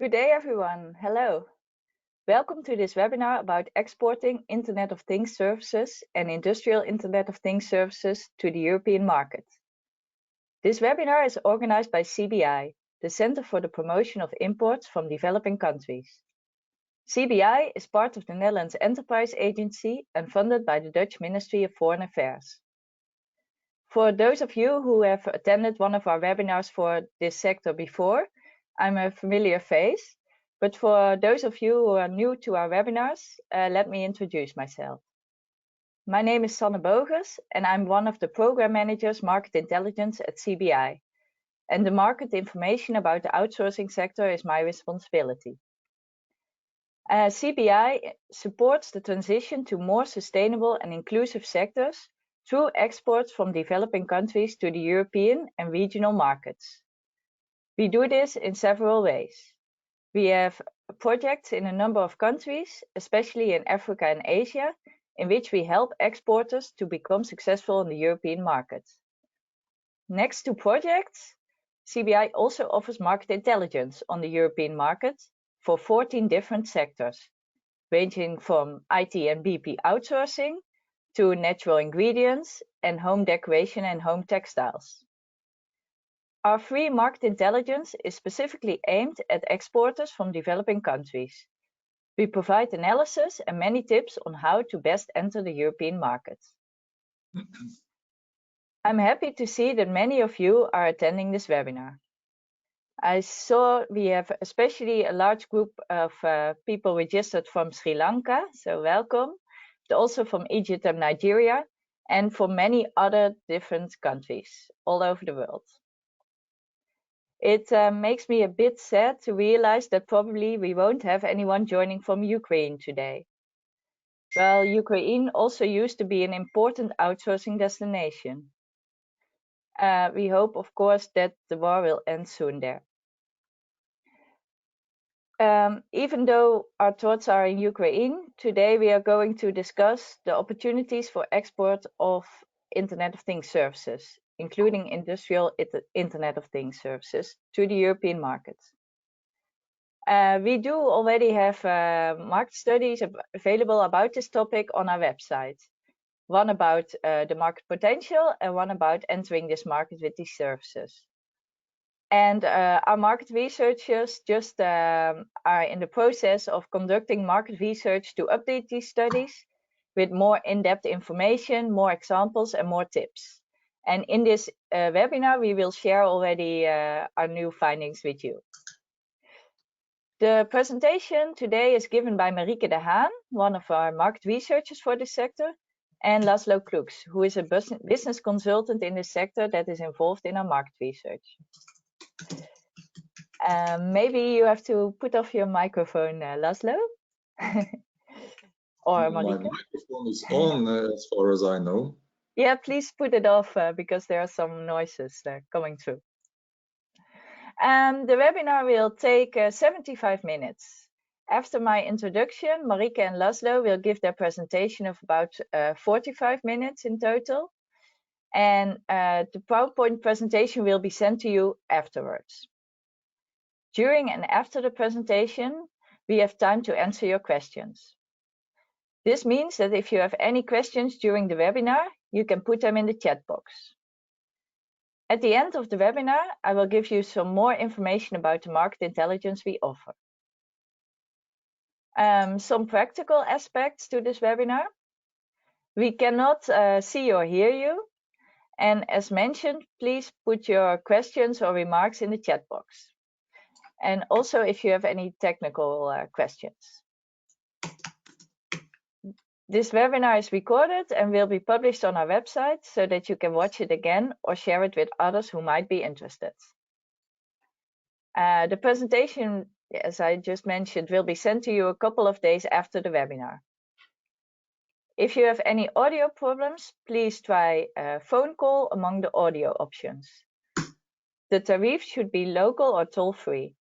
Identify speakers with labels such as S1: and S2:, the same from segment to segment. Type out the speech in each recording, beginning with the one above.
S1: Good day, everyone. Hello. Welcome to this webinar about exporting Internet of Things services and industrial Internet of Things services to the European market. This webinar is organized by CBI, the Center for the Promotion of Imports from Developing Countries. CBI is part of the Netherlands Enterprise Agency and funded by the Dutch Ministry of Foreign Affairs. For those of you who have attended one of our webinars for this sector before, I'm a familiar face, but for those of you who are new to our webinars, let me introduce myself. My name is Sanne Boogers, and I'm one of the Program Managers Market Intelligence at CBI. And the market information about the outsourcing sector is my responsibility. CBI supports the transition to more sustainable and inclusive sectors through exports from developing countries to the European and regional markets. We do this in several ways. We have projects in a number of countries, especially in Africa and Asia, in which we help exporters to become successful in the European market. Next to projects, CBI also offers market intelligence on the European market for 14 different sectors, ranging from IT and BP outsourcing to natural ingredients and home decoration and home textiles. Our free market intelligence is specifically aimed at exporters from developing countries. We provide analysis and many tips on how to best enter the European market. I'm happy to see that many of you are attending this webinar. I saw we have especially a large group of people registered from Sri Lanka, so welcome, but also from Egypt and Nigeria, and from many other different countries all over the world. It makes me a bit sad to realize that probably we won't have anyone joining from Ukraine today. Well, Ukraine also used to be an important outsourcing destination. We hope, of course, that the war will end soon there. Even though our thoughts are in Ukraine, today we are going to discuss the opportunities for export of Internet of Things services, including industrial Internet of Things services, to the European market. We do already have market studies available about this topic on our website. One about the market potential and one about entering this market with these services. And our market researchers just are in the process of conducting market research to update these studies with more in-depth information, more examples, and more tips. And in this webinar, we will share already our new findings with you. The presentation today is given by Marieke de Haan, one of our market researchers for this sector, and Laszlo Klucs, who is a business consultant in this sector that is involved in our market research. Maybe you have to put off your microphone, Laszlo. Or Marieke.
S2: My microphone is on, as far as I know.
S1: Yeah, please put it off because there are some noises coming through. The webinar will take 75 minutes. After my introduction, Marieke and Laszlo will give their presentation of about 45 minutes in total. And the PowerPoint presentation will be sent to you afterwards. During and after the presentation, we have time to answer your questions. This means that if you have any questions during the webinar, you can put them in the chat box. At the end of the webinar, I will give you some more information about the market intelligence we offer. Some practical aspects to this webinar. We cannot see or hear you. And as mentioned, please put your questions or remarks in the chat box. And also if you have any technical questions. This webinar is recorded and will be published on our website so that you can watch it again or share it with others who might be interested. The presentation, as I just mentioned, will be sent to you a couple of days after the webinar. If you have any audio problems, please try a phone call among the audio options. The tariff should be local or toll-free.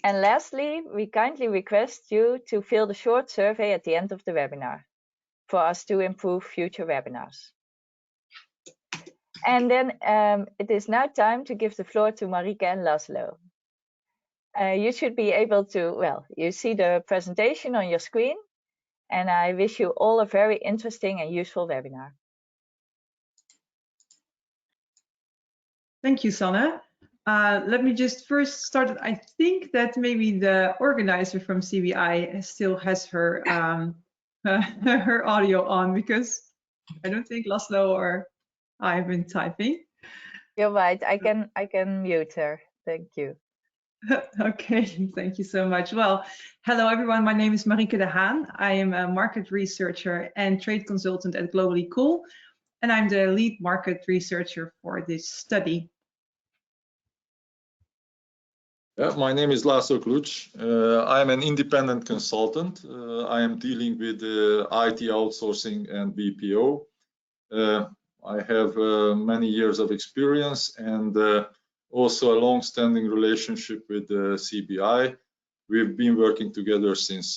S1: And lastly, we kindly request you to fill the short survey at the end of the webinar for us to improve future webinars. And then it is now time to give the floor to Marieke and Laszlo. You should be able to, well, you see the presentation on your screen, and I wish you all a very interesting and useful webinar.
S3: Thank you, Sanne. Let me just first start. I think that maybe the organizer from CBI still has her her audio on, because I don't think Laszlo or I have been typing.
S1: You're right. I can mute her. Thank you.
S3: Okay, thank you so much. Well, hello everyone. My name is Marieke de Haan. I am a market researcher and trade consultant at Globally Cool, and I'm the lead market researcher for this study.
S2: My name is Laszlo Klucs. I am an independent consultant. I am dealing with IT outsourcing and BPO. I have many years of experience and also a long-standing relationship with CBI. We've been working together since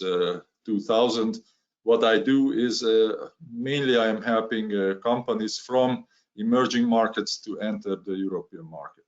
S2: 2000. What I do is mainly I am helping companies from emerging markets to enter the European market.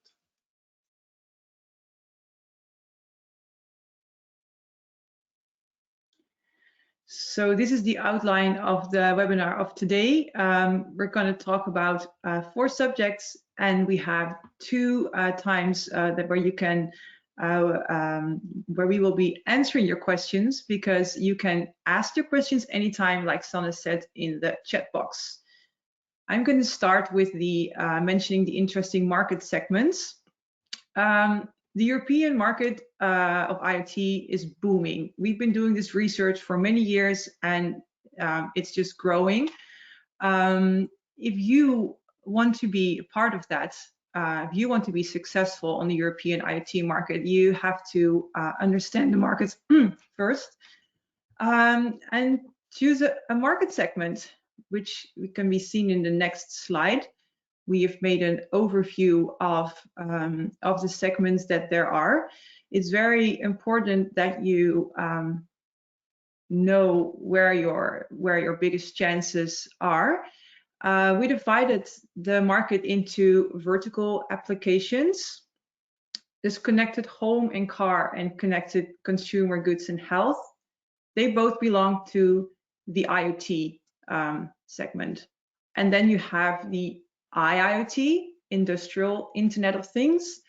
S3: So this is the outline of the webinar of today. We're going to talk about 4 subjects, and we have 2 times where you can where we will be answering your questions, because you can ask your questions anytime, like Sanne said, in the chat box. I'm going to start with the mentioning the interesting market segments. The European market of IoT is booming. We've been doing this research for many years, and it's just growing. If you want to be a part of that, if you want to be successful on the European IoT market, you have to understand the markets first, and choose a market segment, which can be seen in the next slide. We have made an overview of the segments that there are. It's very important that you know where your biggest chances are. We divided the market into vertical applications. There's connected home and car and connected consumer goods and health. They both belong to the IoT segment. And then you have the IoT, Industrial Internet of Things,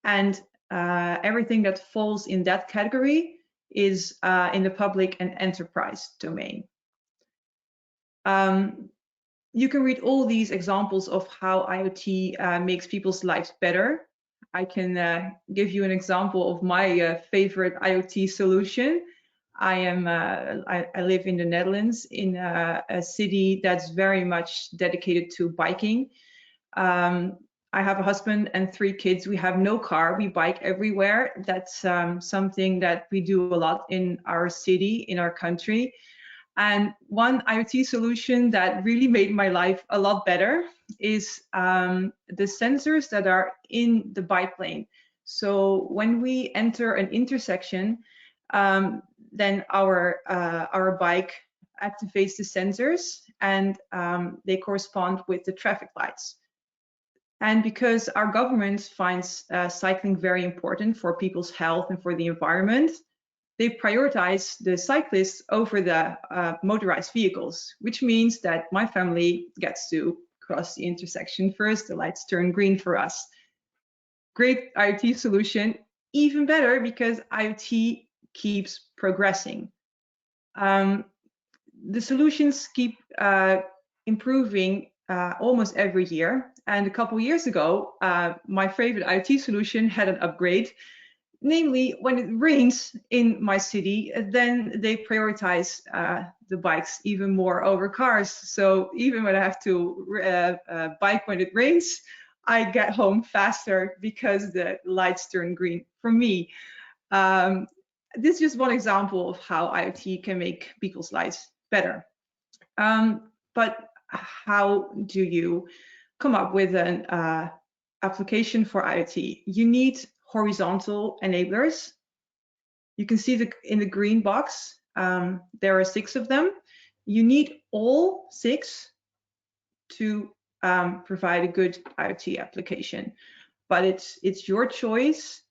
S3: and everything that falls in that category is in the public and enterprise domain. You can read all these examples of how IoT makes people's lives better. I can give you an example of my favorite IoT solution. I live in the Netherlands, in a city that's very much dedicated to biking. I have a husband and 3 kids. We have no car. We bike everywhere. That's something that we do a lot in our city, in our country. And one IoT solution that really made my life a lot better is the sensors that are in the bike lane. So when we enter an intersection, then our bike activates the sensors, and they correspond with the traffic lights. And because our government finds cycling very important for people's health and for the environment, they prioritize the cyclists over the motorized vehicles, which means that my family gets to cross the intersection first. The lights turn green for us. Great IoT solution, even better because IoT keeps progressing. The solutions keep improving almost every year. And a couple years ago, my favorite IoT solution had an upgrade. Namely, when it rains in my city, then they prioritize the bikes even more over cars. So even when I have to bike when it rains, I get home faster because the lights turn green for me. This is just one example of how IoT can make people's lives better. But how do you come up with an application for IoT? You need horizontal enablers. You can see in the green box, there are 6 of them. You need all 6 to provide a good IoT application, but it's your choice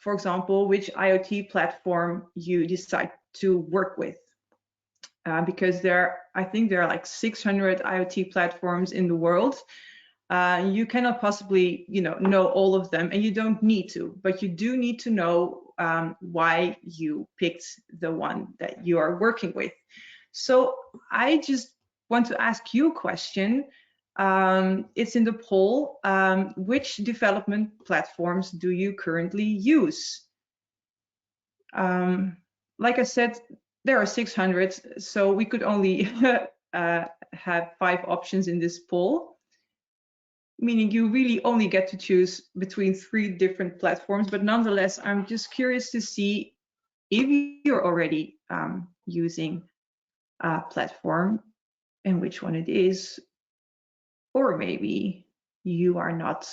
S3: for example, which IoT platform you decide to work with. Because I think there are like 600 IoT platforms in the world. You cannot possibly, know all of them, and you don't need to, but you do need to know why you picked the one that you are working with. So I just want to ask you a question. It's in the poll. Which development platforms do you currently use? Like I said, there are 600, so we could only have 5 options in this poll, meaning you really only get to choose between 3 different platforms. But nonetheless, I'm just curious to see if you're already using a platform and which one it is, or maybe you are not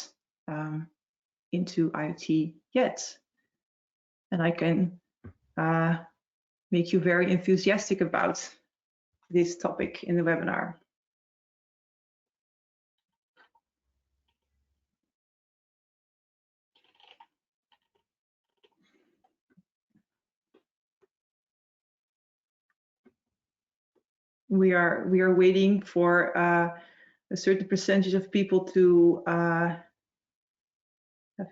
S3: into IoT yet. And I can make you very enthusiastic about this topic in the webinar. We are waiting for a certain percentage of people to have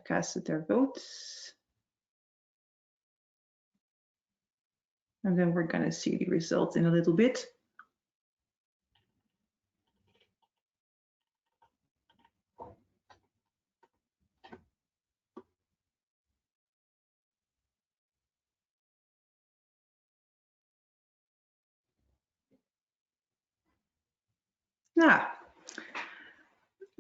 S3: casted their votes. And then we're going to see the result in a little bit.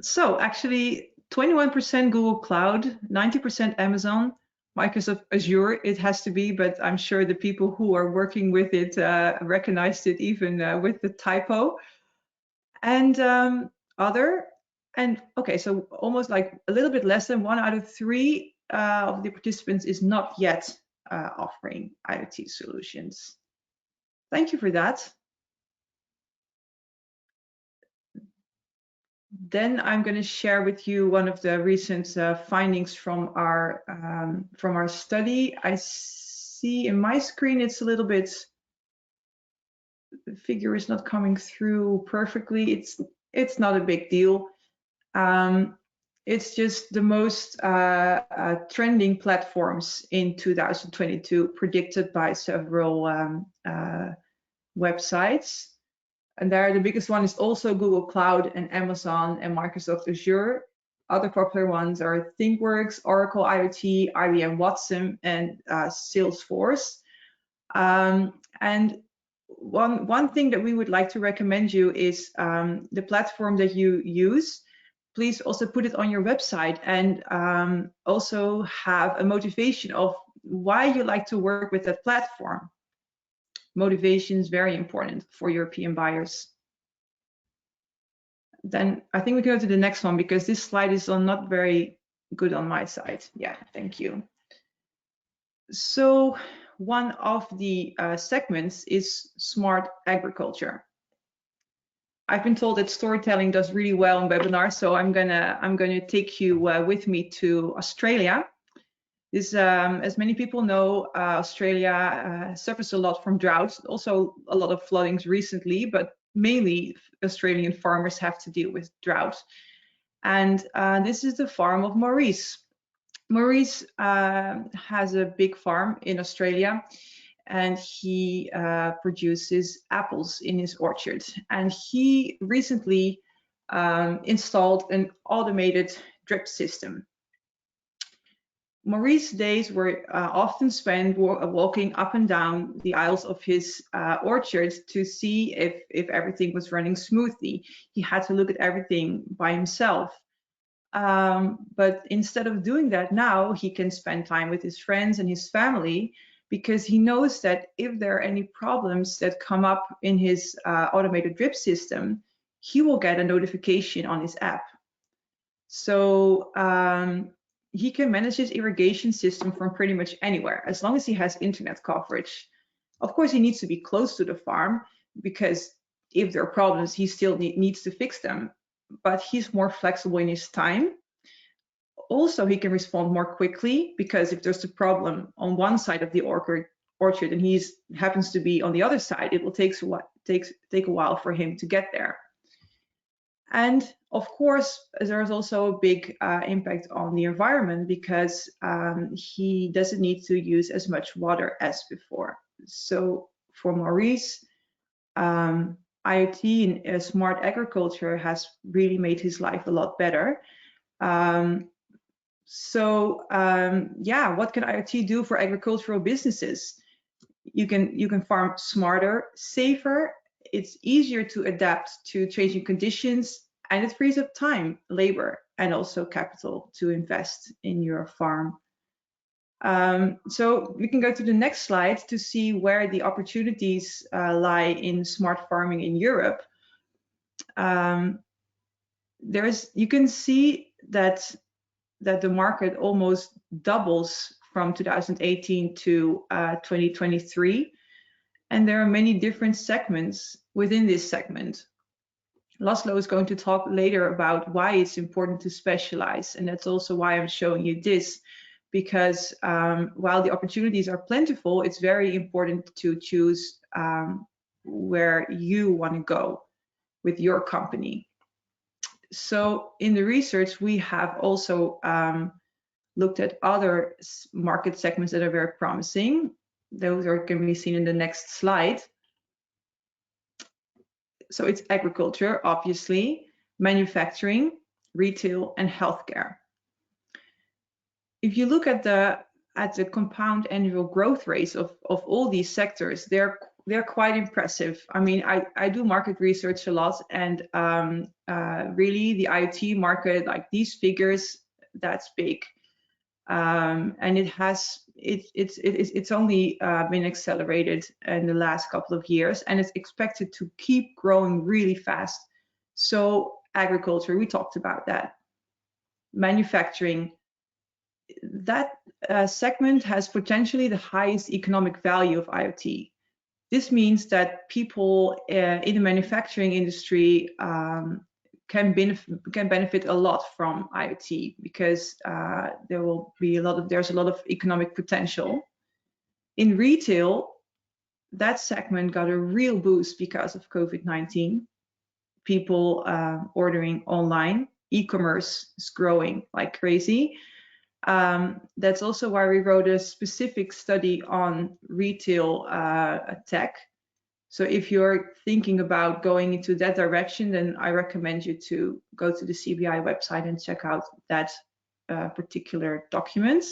S3: So actually 21% Google Cloud, 90% Amazon, Microsoft Azure, it has to be, but I'm sure the people who are working with it recognized it even with the typo. And other, and okay, so almost like a little bit less than 1 out of 3 of the participants is not yet offering IoT solutions. Thank you for that. Then I'm going to share with you one of the recent findings from our study. I see in my screen it's a little bit, the figure is not coming through perfectly. It's not a big deal. It's just the most trending platforms in 2022 predicted by several websites. And there, the biggest one is also Google Cloud and Amazon and Microsoft Azure. Other popular ones are ThinkWorks, Oracle IoT, IBM Watson, and Salesforce. And one thing that we would like to recommend you is the platform that you use. Please also put it on your website and also have a motivation of why you like to work with that platform. Motivation is very important for European buyers. Then I think we can go to the next one because this slide is not very good on my side. Yeah, thank you. So one of the segments is smart agriculture. I've been told that storytelling does really well in webinars, so I'm gonna take you with me to Australia. This, as many people know, Australia suffers a lot from droughts, also a lot of floodings recently, but mainly Australian farmers have to deal with drought. And this is the farm of Maurice. Maurice has a big farm in Australia, and he produces apples in his orchard. And he recently installed an automated drip system. Maurice's days were often spent walking up and down the aisles of his orchard to see if everything was running smoothly. He had to look at everything by himself. But instead of doing that now, he can spend time with his friends and his family because he knows that if there are any problems that come up in his automated drip system, he will get a notification on his app. So he can manage his irrigation system from pretty much anywhere, as long as he has internet coverage. Of course, he needs to be close to the farm because if there are problems, he still needs to fix them, but he's more flexible in his time. Also, he can respond more quickly, because if there's a problem on one side of the orchard and he happens to be on the other side, it will take a while for him to get there. And of course, there's also a big impact on the environment, because he doesn't need to use as much water as before. So for Maurice, IoT and smart agriculture has really made his life a lot better. Yeah, what can IoT do for agricultural businesses? You can farm smarter, safer. It's easier to adapt to changing conditions, and it frees up time, labor, and also capital to invest in your farm. So we can go to the next slide to see where the opportunities lie in smart farming in Europe. You can see that the market almost doubles from 2018 to 2023. And there are many different segments within this segment. Laszlo is going to talk later about why it's important to specialize. And that's also why I'm showing you this, because while the opportunities are plentiful, it's very important to choose where you want to go with your company. So in the research, we have also looked at other market segments that are very promising. Those are going to be seen in the next slide. So it's agriculture, obviously, manufacturing, retail, and healthcare. If you look at the compound annual growth rates of all these sectors, they're quite impressive. I mean, I do market research a lot, and really the IoT market, like these figures, that's big. And it's only been accelerated in the last couple of years, and it's expected to keep growing really fast. So agriculture, we talked about that. Manufacturing, that segment has potentially the highest economic value of IoT. This means that people in the manufacturing industry can benefit a lot from IoT, because there's a lot of economic potential. In retail, that segment got a real boost because of COVID-19. People ordering online, e-commerce is growing like crazy. That's also why we wrote a specific study on retail tech. So if you're thinking about going into that direction, then I recommend you to go to the CBI website and check out that particular document.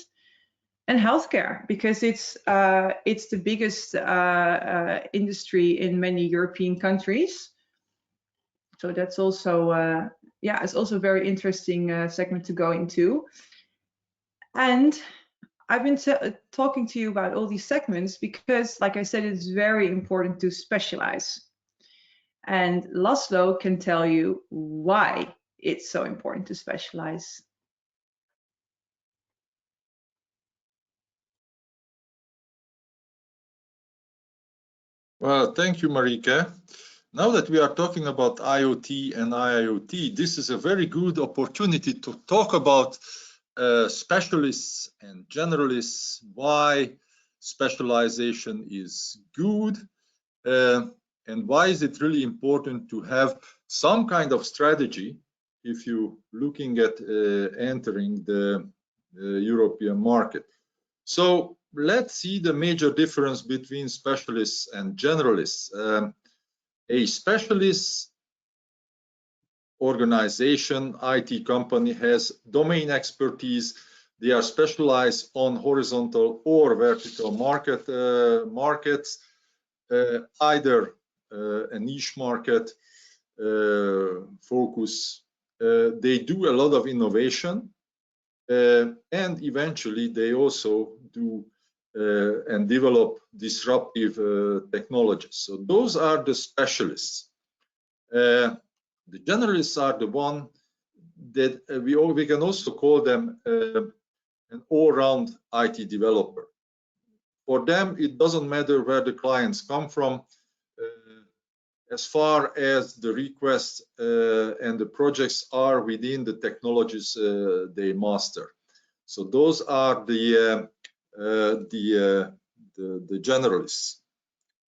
S3: And healthcare, because it's the biggest industry in many European countries. So that's also it's also a very interesting segment to go into. And I've been talking to you about all these segments because, like I said, it's very important to specialize. And Laszlo can tell you why it's so important to specialize.
S2: Well, thank you, Marieke. Now that we are talking about IoT and IIoT, this is a very good opportunity to talk about specialists and generalists, why specialization is good, and why is it really important to have some kind of strategy if you're looking at entering the European market. So let's see the major difference between specialists and generalists. A specialist organization, IT company, has domain expertise. They are specialized on horizontal or vertical markets, either a niche market focus. They do a lot of innovation, and eventually they also do and develop disruptive technologies. So those are the specialists. The generalists are the one that we can also call them an all-round IT developer. For them, it doesn't matter where the clients come from. as far as the requests and the projects are within the technologies they master. So those are the generalists.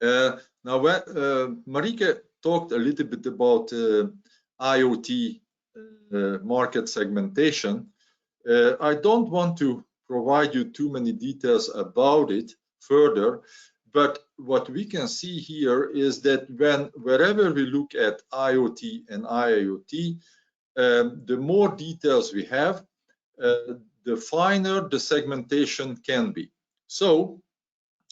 S2: Now, Marieke talked a little bit about IoT market segmentation. I don't want to provide you too many details about it further, but what we can see here is that wherever we look at IoT and IIoT, the more details we have, the finer the segmentation can be. So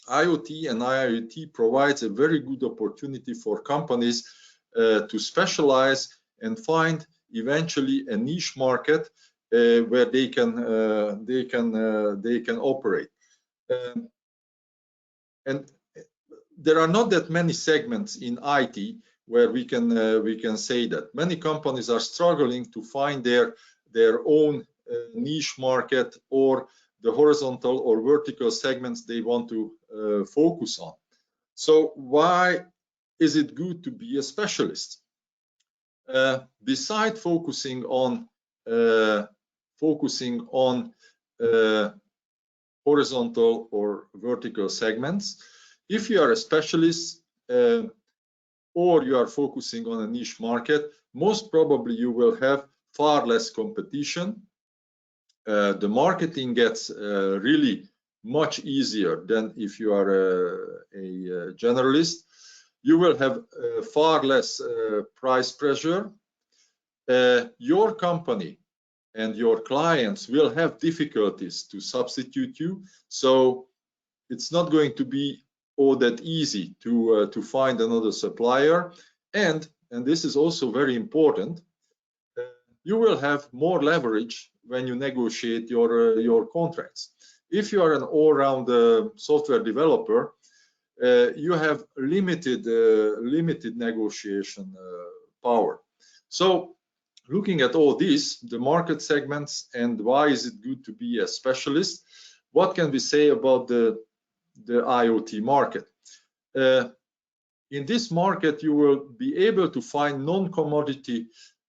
S2: IoT and IIoT provides a very good opportunity for companies to specialize and find eventually a niche market where they can operate. And there are not that many segments in IT where we can say that. Many companies are struggling to find their own niche market or the horizontal or vertical segments they want to focus on. So why is it good to be a specialist? Beside focusing on horizontal or vertical segments, if you are a specialist or you are focusing on a niche market, most probably you will have far less competition. The marketing gets really much easier than if you are a generalist. You will have far less price pressure. Your company and your clients will have difficulties to substitute you, so it's not going to be all that easy to find another supplier. And this is also very important, you will have more leverage when you negotiate your contracts. If you are an all-round software developer, you have limited negotiation power. So looking at all this, the market segments and why is it good to be a specialist, what can we say about the IoT market? In this market, you will be able to find non-commodity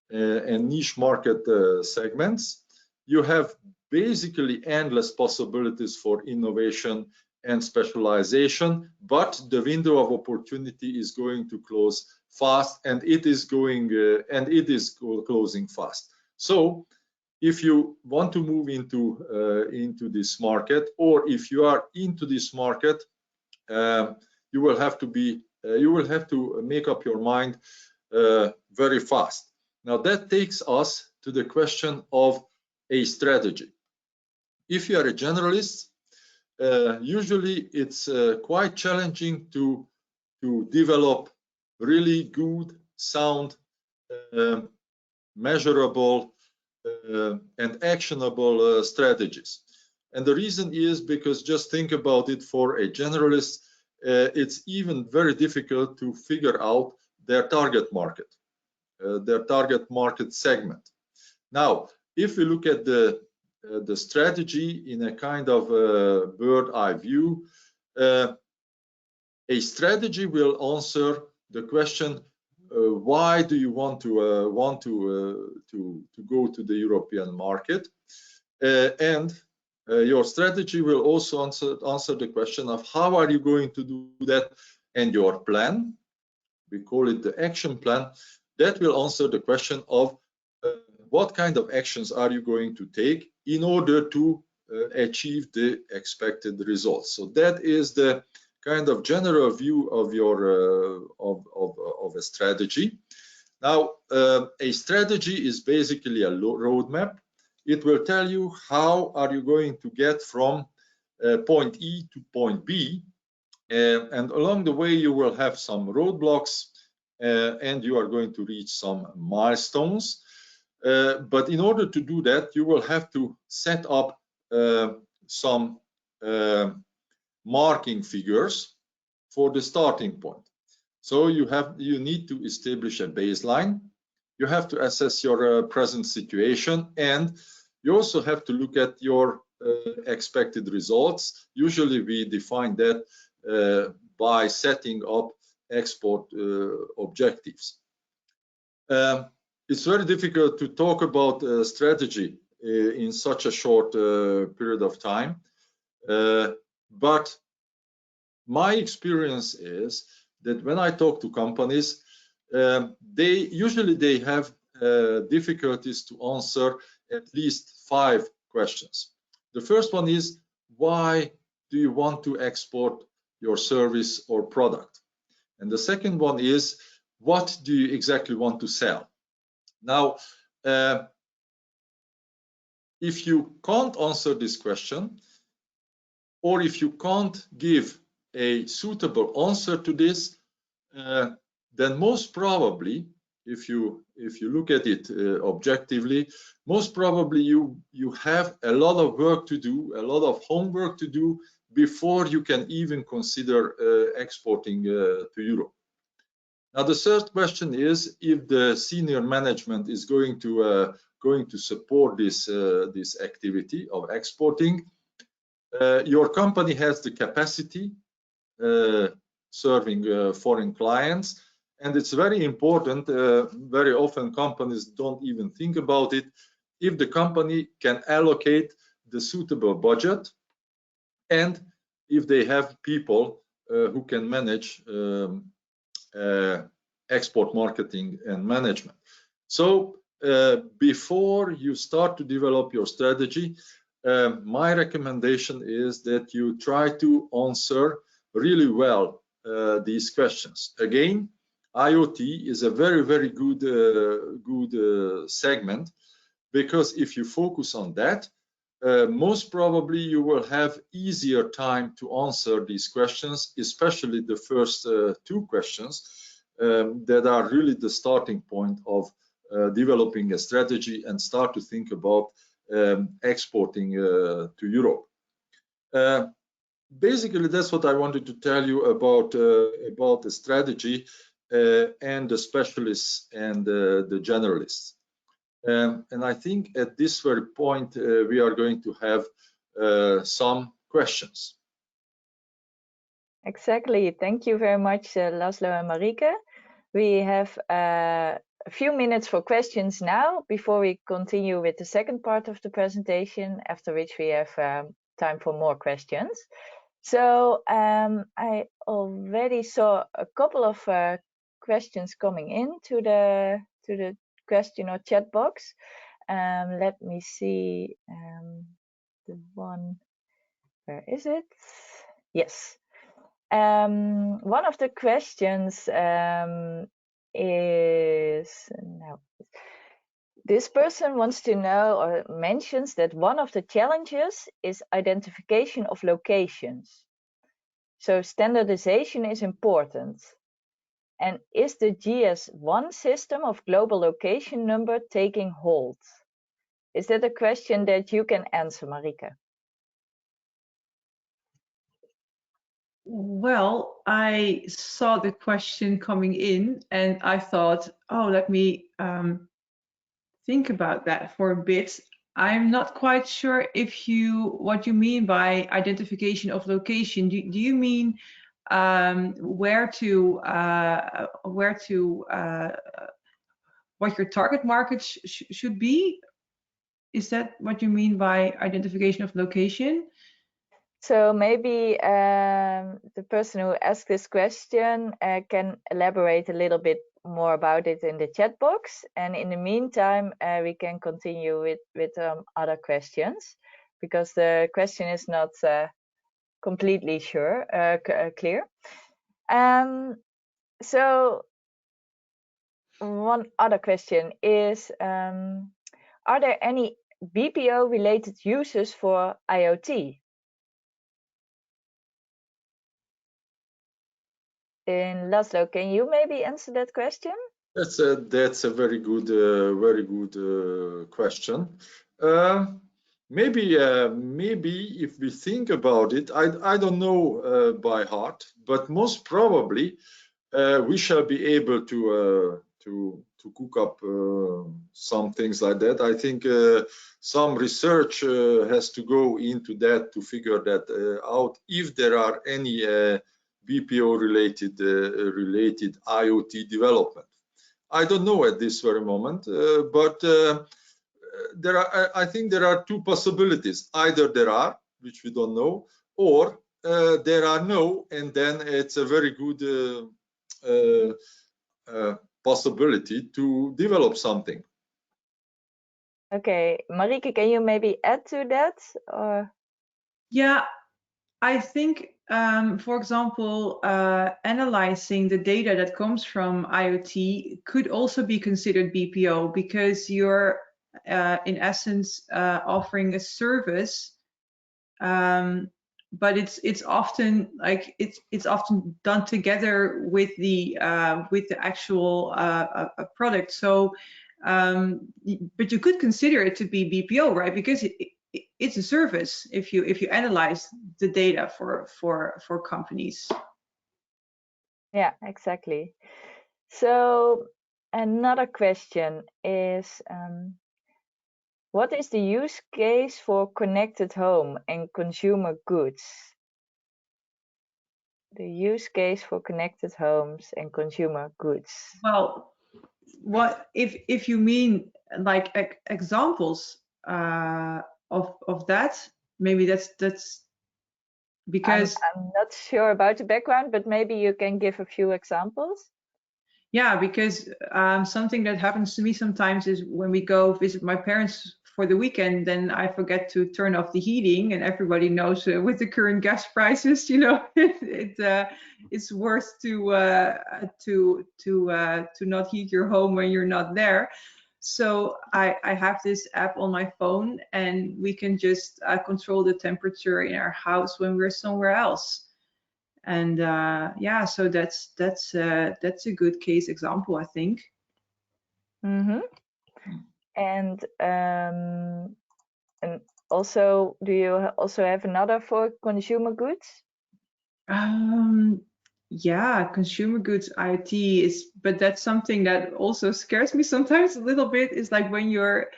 S2: and niche market segments. You have basically endless possibilities for innovation and specialization, but the window of opportunity is going to close fast, and it is closing fast. So if you want to move into this market, or if you are into this market, you will have to make up your mind very fast. Now that takes us to the question of a strategy. If you are a generalist, usually it's quite challenging to develop really good, sound, measurable, and actionable strategies. And the reason is because, just think about it, for a generalist, it's even very difficult to figure out their target market, their target market segment. Now, if we look at the strategy in a kind of bird eye view, a strategy will answer the question, why do you want to go to the European market? And your strategy will also answer the question of how are you going to do that, and your plan, we call it the action plan, that will answer the question of what kind of actions are you going to take in order to achieve the expected results. So that is the kind of general view of your of a strategy. Now, a strategy is basically a roadmap. It will tell you how are you going to get from point E to point B, and along the way you will have some roadblocks, and you are going to reach some milestones. But in order to do that, you will have to set up some marking figures for the starting point. So you need to establish a baseline. You have to assess your present situation, and you also have to look at your expected results. Usually we define that by setting up export objectives. It's very difficult to talk about strategy in such a short period of time, but my experience is that when I talk to companies, they usually have difficulties to answer at least 5 questions. The first one is, why do you want to export your service or product? And the second one is, what do you exactly want to sell? Now, if you can't answer this question, or if you can't give a suitable answer to this, then most probably, if you look at it objectively, most probably you have a lot of work to do, a lot of homework to do before you can even consider exporting to Europe. Now, the third question is, if the senior management is going to support this activity of exporting, your company has the capacity serving foreign clients, and it's very important. Very often companies don't even think about it. If the company can allocate the suitable budget, and if they have people who can manage export marketing and management. So before you start to develop your strategy, my recommendation is that you try to answer really well these questions. Again, IoT is a very, very good segment, because if you focus on that, most probably you will have easier time to answer these questions, especially the first 2 questions that are really the starting point of developing a strategy and start to think about exporting to Europe. Basically, that's what I wanted to tell you about the strategy and the specialists and the generalists. And I think at this very point we are going to have some questions.
S1: Exactly. Thank you very much, Laszlo and Marieke. We have a few minutes for questions now before we continue with the second part of the presentation, after which we have time for more questions. So I already saw a couple of questions coming in to the question or chat box. Let me see the one. Where is it? Yes. One of the questions is, no, this person wants to know or mentions that one of the challenges is identification of locations. So standardization is important. And is the GS1 system of global location number taking hold? Is that a question that you can answer, Marieke?
S3: Well, I saw the question coming in and I thought, oh, let me think about that for a bit. I'm not quite sure what you mean by identification of location. Do you mean what your target market should be? Is that what you mean by identification of location?
S1: So maybe the person who asked this question can elaborate a little bit more about it in the chat box, and in the meantime we can continue with other questions, because the question is not completely clear. So one other question is, are there any BPO related uses for IoT? And Laszlo, can you maybe answer that question?
S2: That's a very good question. Maybe if we think about it, I don't know by heart, but most probably we shall be able to cook up some things like that. I think some research has to go into that to figure that out, if there are any BPO related IoT development? I don't know at this very moment, but I think there are two possibilities. Either there are, which we don't know, or there are no, and then it's a very good possibility to develop something.
S1: Okay, Marieke, can you maybe add to that? Or?
S3: Yeah, I think, for example, analyzing the data that comes from IoT could also be considered BPO, because you're, in essence, offering a service, but it's often like it's often done together with the actual product. So, but you could consider it to be BPO, right? Because it's a service if you analyze the data for companies.
S1: Yeah, exactly. So another question is, what is the use case for connected home and consumer goods? The use case for connected homes and consumer goods.
S3: Well, what if you mean like examples of that? Maybe that's because
S1: I'm not sure about the background, but maybe you can give a few examples.
S3: yeah, because something that happens to me sometimes is when we go visit my parents for the weekend, then I forget to turn off the heating, and everybody knows with the current gas prices, you know, it's worth to not heat your home when you're not there. So I have this app on my phone, and we can just control the temperature in our house when we're somewhere else. And yeah, so that's a good case example, I think.
S1: Mm-hmm. And also, do you also have another for consumer goods?
S3: Yeah, consumer goods IoT is, but that's something that also scares me sometimes a little bit. Is like when your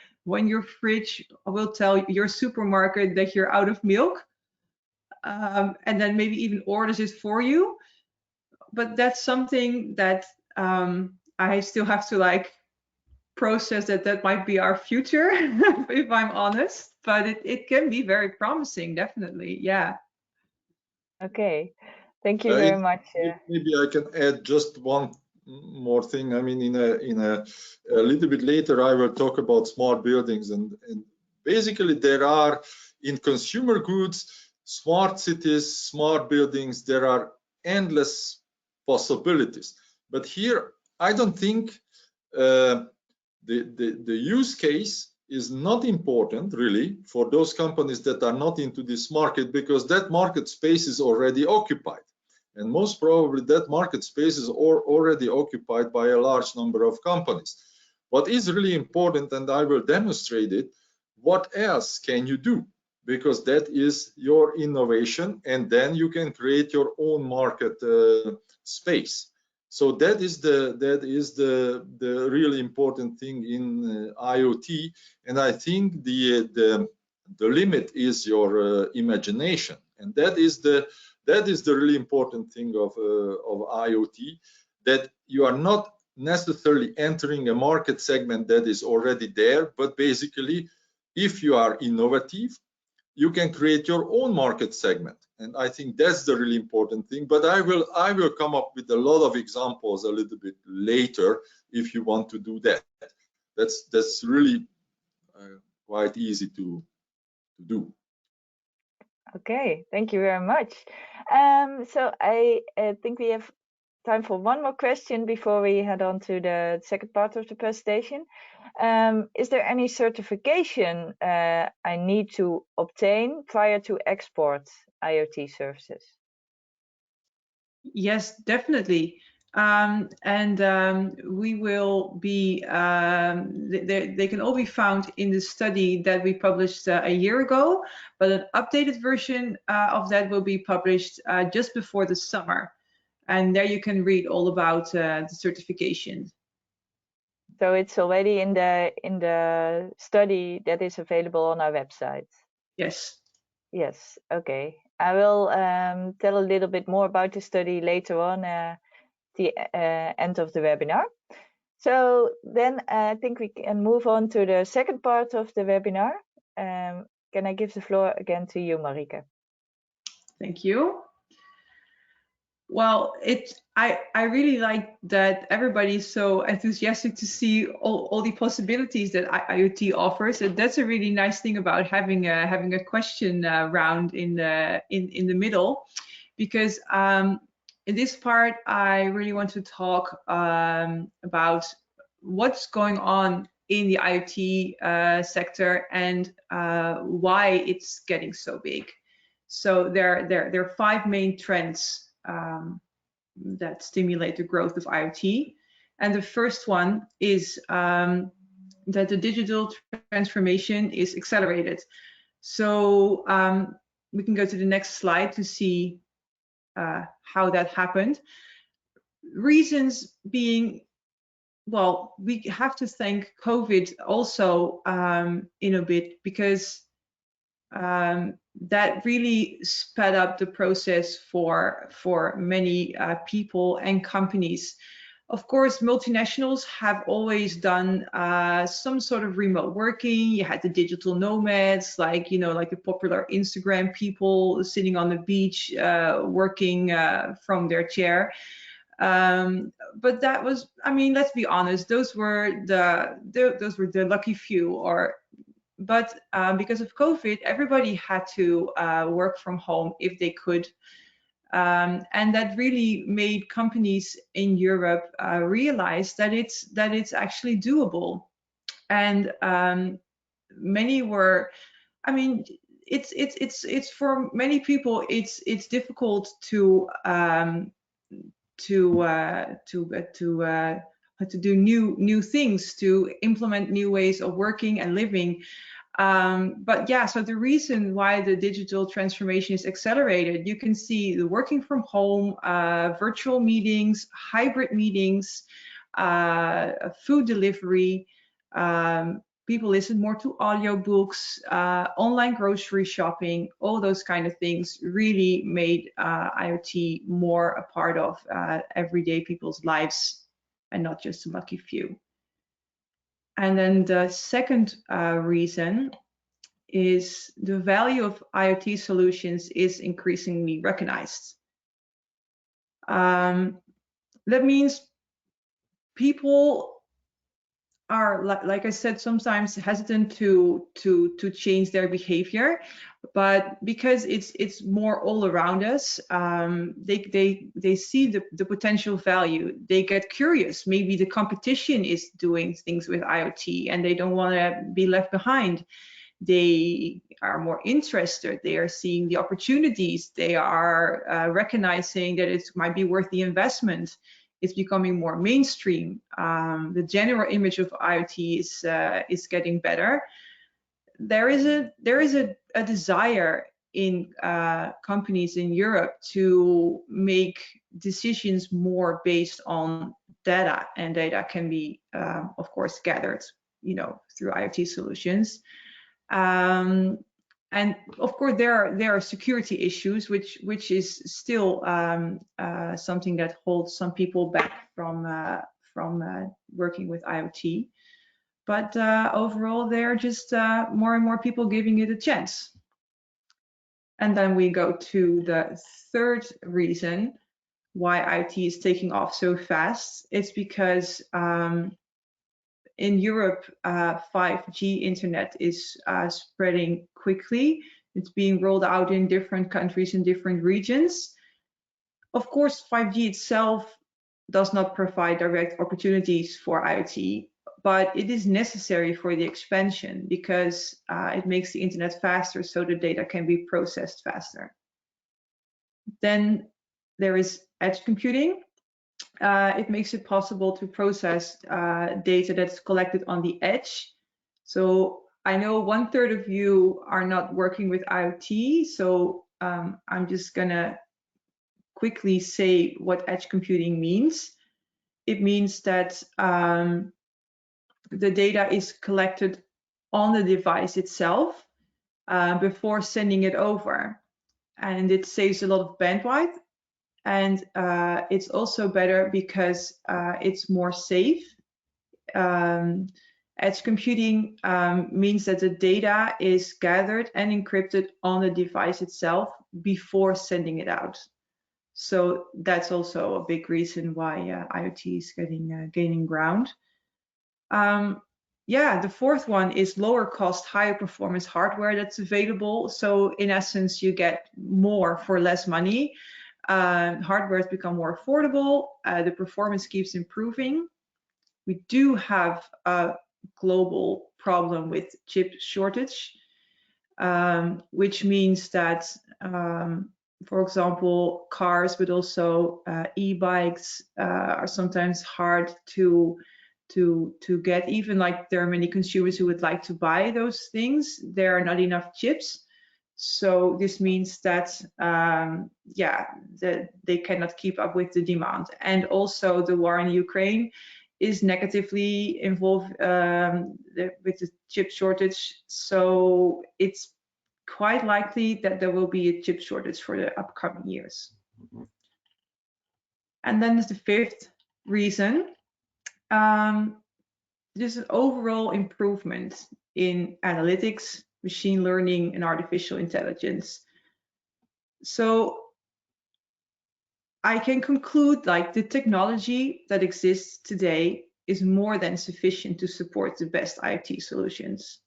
S3: fridge will tell your supermarket that you're out of milk, and then maybe even orders it for you. But that's something that I still have to like process that might be our future, if I'm honest. But it can be very promising, definitely. Yeah.
S1: Okay, thank you very much.
S2: Maybe I can add just one more thing. I mean, in a little bit later, I will talk about smart buildings, and basically there are in consumer goods, smart cities, smart buildings. There are endless possibilities. But here, I don't think the use case is not important really for those companies that are not into this market, because that market space is already occupied, and most probably that market space is already occupied by a large number of companies. What is really important, and I will demonstrate it, what else can you do? Because that is your innovation, and then you can create your own market space. So that is the really important thing in IoT, and I think the limit is your imagination, and that is the really important thing of IoT, that you are not necessarily entering a market segment that is already there, but basically, if you are innovative, you can create your own market segment, and I think that's the really important thing. But I will come up with a lot of examples a little bit later if you want to do that. That's really quite easy to do.
S1: Okay, thank you very much. So I think we have time for one more question before we head on to the second part of the presentation. Is there any certification I need to obtain prior to export IoT services?
S3: Yes, definitely. We will be, they can all be found in the study that we published a year ago, but an updated version of that will be published just before the summer. And there you can read all about the certification.
S1: So it's already in the study that is available on our website.
S3: Yes.
S1: Yes. Okay. I will tell a little bit more about the study later on the end of the webinar. So then I think we can move on to the second part of the webinar. Can I give the floor again to you, Marieke?
S3: Thank you. Well, I really like that everybody's so enthusiastic to see all the possibilities that IoT offers. And that's a really nice thing about having a question round in the middle, because in this part I really want to talk about what's going on in the IoT sector and why it's getting so big. So there are 5 main trends that stimulate the growth of IoT. And the first one is that the digital transformation is accelerated. So we can go to the next slide to see how that happened. Reasons being, well, we have to thank COVID also in a bit, because that really sped up the process for many people and companies. Of course, multinationals have always done some sort of remote working. You had the digital nomads, like the popular Instagram people sitting on the beach working from their chair. But that was, I mean, let's be honest, those were the lucky few. But because of COVID, everybody had to work from home if they could. And that really made companies in Europe realize that it's actually doable. And many were, I mean, it's for many people, it's difficult to do new things, to implement new ways of working and living. But yeah, so the reason why the digital transformation is accelerated, you can see the working from home, virtual meetings, hybrid meetings, food delivery, people listen more to audiobooks, online grocery shopping, all those kind of things really made IoT more a part of everyday people's lives and not just a lucky few. And then the second reason is the value of IoT solutions is increasingly recognized. That means people are, like I said, sometimes hesitant to change their behavior, but because it's more all around us, they see the potential value. They get curious. Maybe the competition is doing things with IoT and they don't want to be left behind. They are more interested. They are seeing the opportunities. They are recognizing that it might be worth the investment. It's becoming more mainstream. The general image of IoT is getting better. There is a desire in companies in Europe to make decisions more based on data, and data can be, of course, gathered, through IoT solutions. And of course, there are security issues, which is still something that holds some people back from working with IoT. But overall, there are just more and more people giving it a chance. And then we go to the third reason why IoT is taking off so fast. It's because in Europe, 5G internet is spreading quickly. It's being rolled out in different countries in different regions. Of course, 5G itself does not provide direct opportunities for IoT, but it is necessary for the expansion because it makes the internet faster, so the data can be processed faster. Then there is edge computing. It makes it possible to process data that's collected on the edge. So I know 1/3 of you are not working with IoT, so I'm just gonna quickly say what edge computing means. It means that the data is collected on the device itself before sending it over. and it saves a lot of bandwidth. And it's also better because it's more safe. Edge computing means that the data is gathered and encrypted on the device itself before sending it out. So that's also a big reason why IoT is gaining ground. Yeah, the fourth one is lower cost, higher performance hardware that's available. So in essence, you get more for less money. Hardware has become more affordable. The performance keeps improving. We do have a global problem with chip shortage, which means that, for example, cars, but also e-bikes are sometimes hard to get. Even like there are many consumers who would like to buy those things, there are not enough chips. So this means that that they cannot keep up with the demand. And also the war in Ukraine is negatively involved with the chip shortage. So it's quite likely that there will be a chip shortage for the upcoming years. And then there's the fifth reason. There's an overall improvement in analytics, machine learning, and artificial intelligence. So I can conclude like the technology that exists today is more than sufficient to support the best IoT solutions.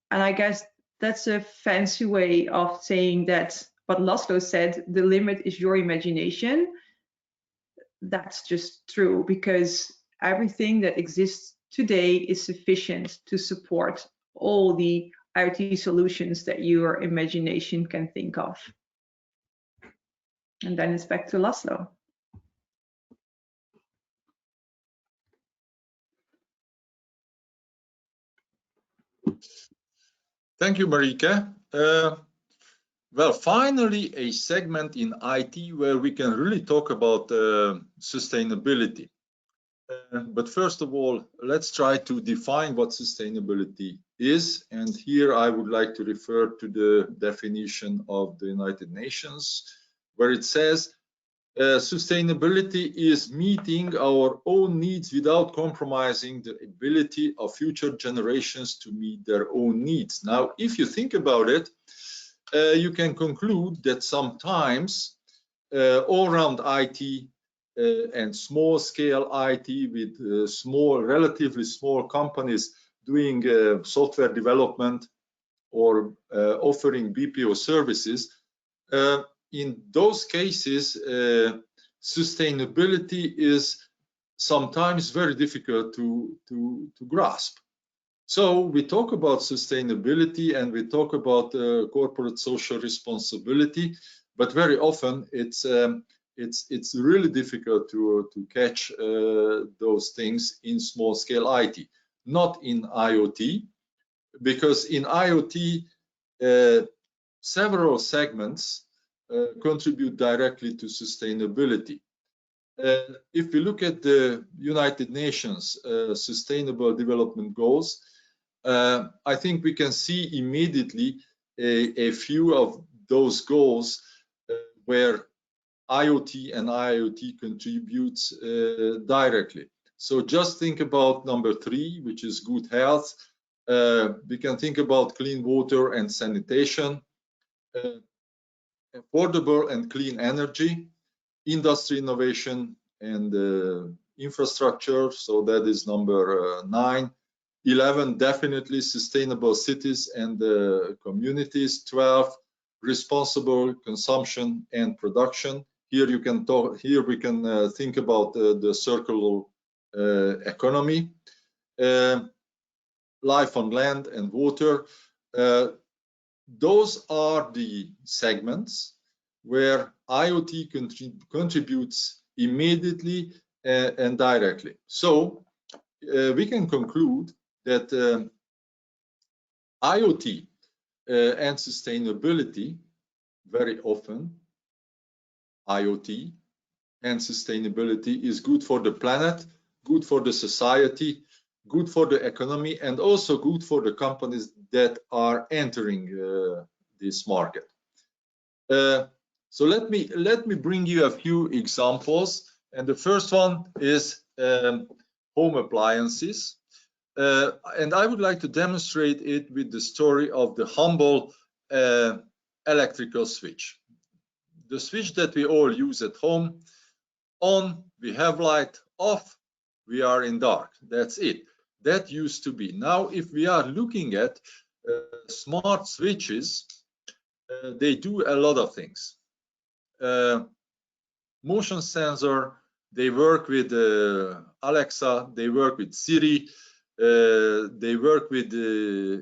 S3: And I guess that's a fancy way of saying that what Laszlo said, the limit is your imagination. That's just true, because everything that exists today is sufficient to support all the IoT solutions that your imagination can think of. And then it's back to Laszlo.
S2: Thank you, Marieke. Well, finally, a segment in IT where we can really talk about sustainability. But first of all, let's try to define what sustainability is. And here I would like to refer to the definition of the United Nations, where it says, sustainability is meeting our own needs without compromising the ability of future generations to meet their own needs. Now, if you think about it, you can conclude that sometimes all-round IT and small-scale IT with relatively small companies doing software development or offering BPO services, in those cases, sustainability is sometimes very difficult to grasp. So we talk about sustainability and we talk about corporate social responsibility, but very often it's really difficult to catch those things in small-scale IT, not in IoT, because in IoT several segments contribute directly to sustainability. If we look at the United Nations Sustainable Development Goals, I think we can see immediately a few of those goals where IoT and IoT contributes directly. So just think about number 3, which is good health. We can think about clean water and sanitation, affordable and clean energy, industry innovation and infrastructure. So that is number 9. 11, definitely sustainable cities and communities. 12, responsible consumption and production. Here you can talk. Here we can think about the circular economy, life on land and water. Those are the segments where IoT contributes immediately and directly. So we can conclude that IoT and sustainability, very often IoT and sustainability is good for the planet, good for the society, good for the economy, and also good for the companies that are entering this market. So let me bring you a few examples, and the first one is home appliances, and I would like to demonstrate it with the story of the humble electrical switch. The switch that we all use at home. On, we have light. Off, we are in dark. That's it. That used to be. Now, if we are looking at smart switches, they do a lot of things. Motion sensor, they work with Alexa, they work with Siri, they work with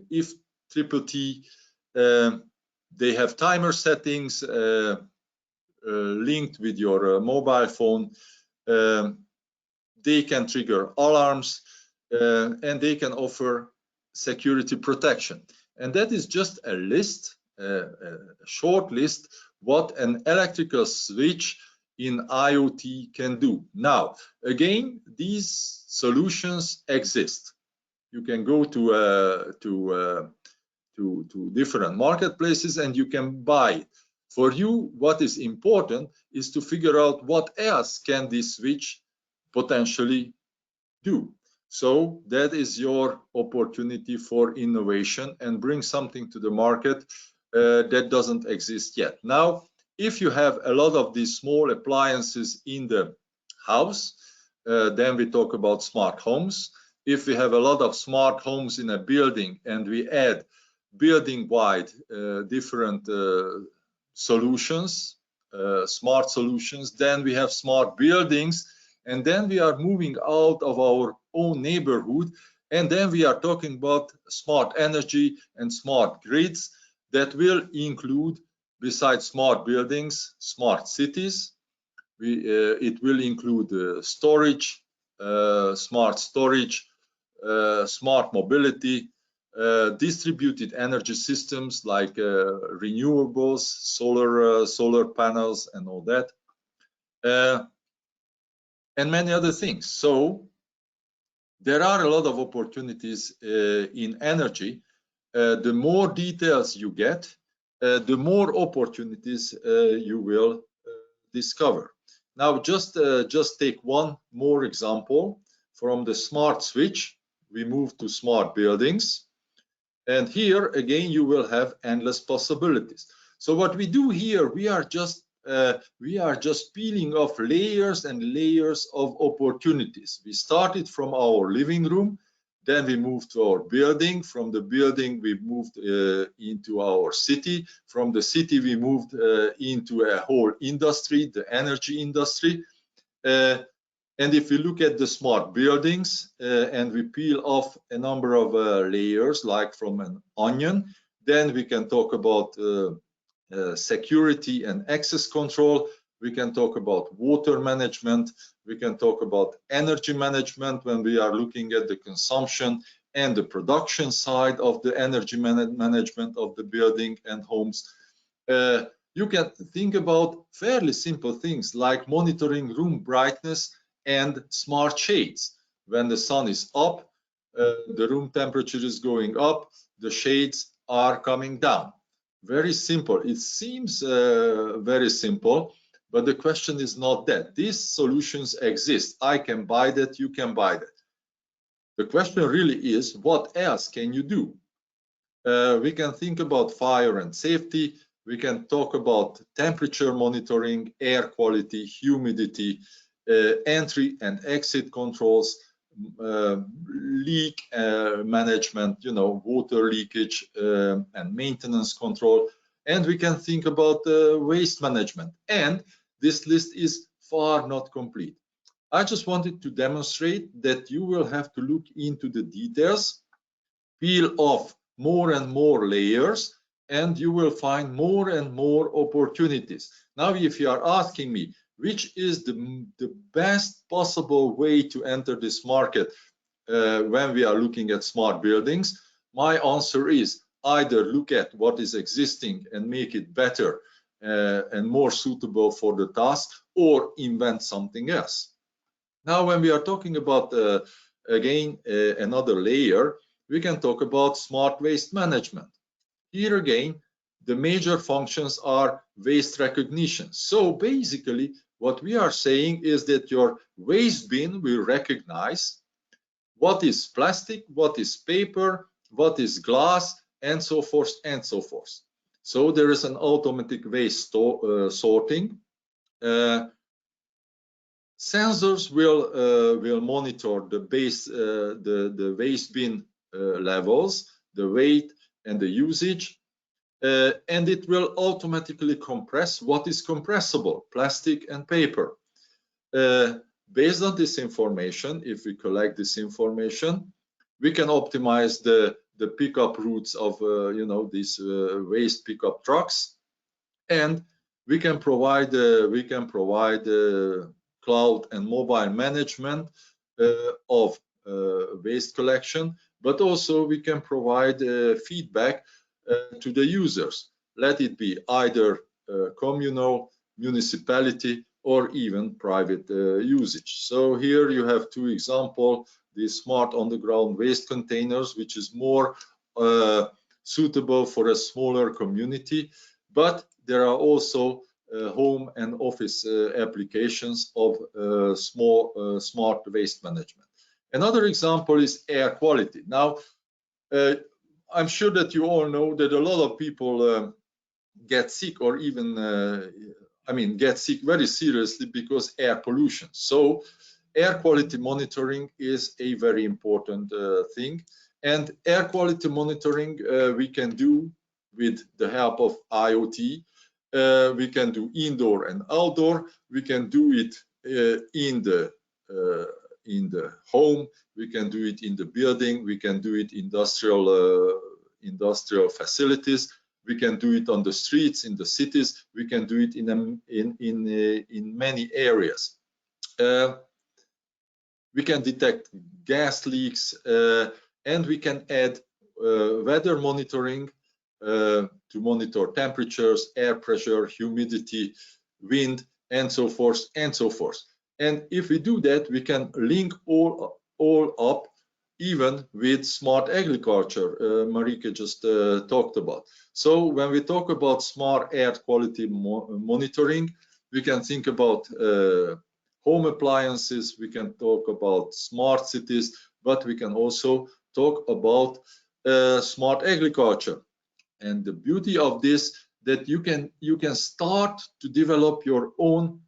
S2: if triple T, they have timer settings linked with your mobile phone. They can trigger alarms, and they can offer security protection. And that is just a list, a short list, what an electrical switch in IoT can do. Now, again, these solutions exist. You can go to different marketplaces and you can buy it. For you, what is important is to figure out what else can this switch potentially do. So that is your opportunity for innovation and bring something to the market that doesn't exist yet. Now, if you have a lot of these small appliances in the house, then we talk about smart homes. If we have a lot of smart homes in a building and we add building-wide different solutions, smart solutions, then we have smart buildings, and then we are moving out of our own neighborhood, and then we are talking about smart energy and smart grids that will include, besides smart buildings, smart cities. It will include storage, smart storage, smart mobility, distributed energy systems like renewables, solar panels, and all that, and many other things. So there are a lot of opportunities in energy. The more details you get, the more opportunities you will discover. Now, just take one more example from the smart switch. We move to smart buildings, and here again you will have endless possibilities. So what we do here, we are just peeling off layers and layers of opportunities. We started from our living room, then we moved to our building. From the building, we moved into our city. From the city, we moved into a whole industry, the energy industry. And if we look at the smart buildings and we peel off a number of layers, like from an onion, then we can talk about security and access control. We can talk about water management. We can talk about energy management when we are looking at the consumption and the production side of the energy management of the building and homes. You can think about fairly simple things like monitoring room brightness and smart shades. When the sun is up, the room temperature is going up, the shades are coming down. Very simple. It seems very simple, but the question is not that. These solutions exist. I can buy that, you can buy that. The question really is, what else can you do? We can think about fire and safety. We can talk about temperature monitoring, air quality, humidity, entry and exit controls, leak management, water leakage and maintenance control. And we can think about waste management. And this list is far not complete. I just wanted to demonstrate that you will have to look into the details, peel off more and more layers, and you will find more and more opportunities. Now, if you are asking me, which is the best possible way to enter this market when we are looking at smart buildings, my answer is either look at what is existing and make it better and more suitable for the task, or invent something else. Now, when we are talking about, again, another layer, we can talk about smart waste management. Here again, the major functions are waste recognition. So basically, what we are saying is that your waste bin will recognize what is plastic, what is paper, what is glass, and so forth and so forth. So there is an automatic waste sorting. Sensors will monitor the waste bin levels, the weight, and the usage, and it will automatically compress what is compressible, plastic and paper. Based on this information, if we collect this information, we can optimize the pickup routes of these waste pickup trucks, and we can provide cloud and mobile management of waste collection, but also we can provide feedback to the users. Let it be either communal, municipality, or even private usage. So here you have two examples: the smart on-the-ground waste containers, which is more suitable for a smaller community, but there are also home and office applications of smart waste management. Another example is air quality. Now, I'm sure that you all know that a lot of people get sick, or even get sick very seriously because air pollution. So air quality monitoring is a very important thing, and air quality monitoring we can do with the help of IoT. We can do indoor and outdoor. We can do it in the home. We can do it in the building. We can do it industrial facilities. We can do it on the streets in the cities. We can do it in many areas. We can detect gas leaks, and we can add weather monitoring to monitor temperatures, air pressure, humidity, wind, and so forth and so forth. And if we do that, we can link all up, even with smart agriculture Marieke just talked about. So when we talk about smart air quality monitoring, we can think about home appliances, we can talk about smart cities, but we can also talk about smart agriculture. And the beauty of this, that you can start to develop your own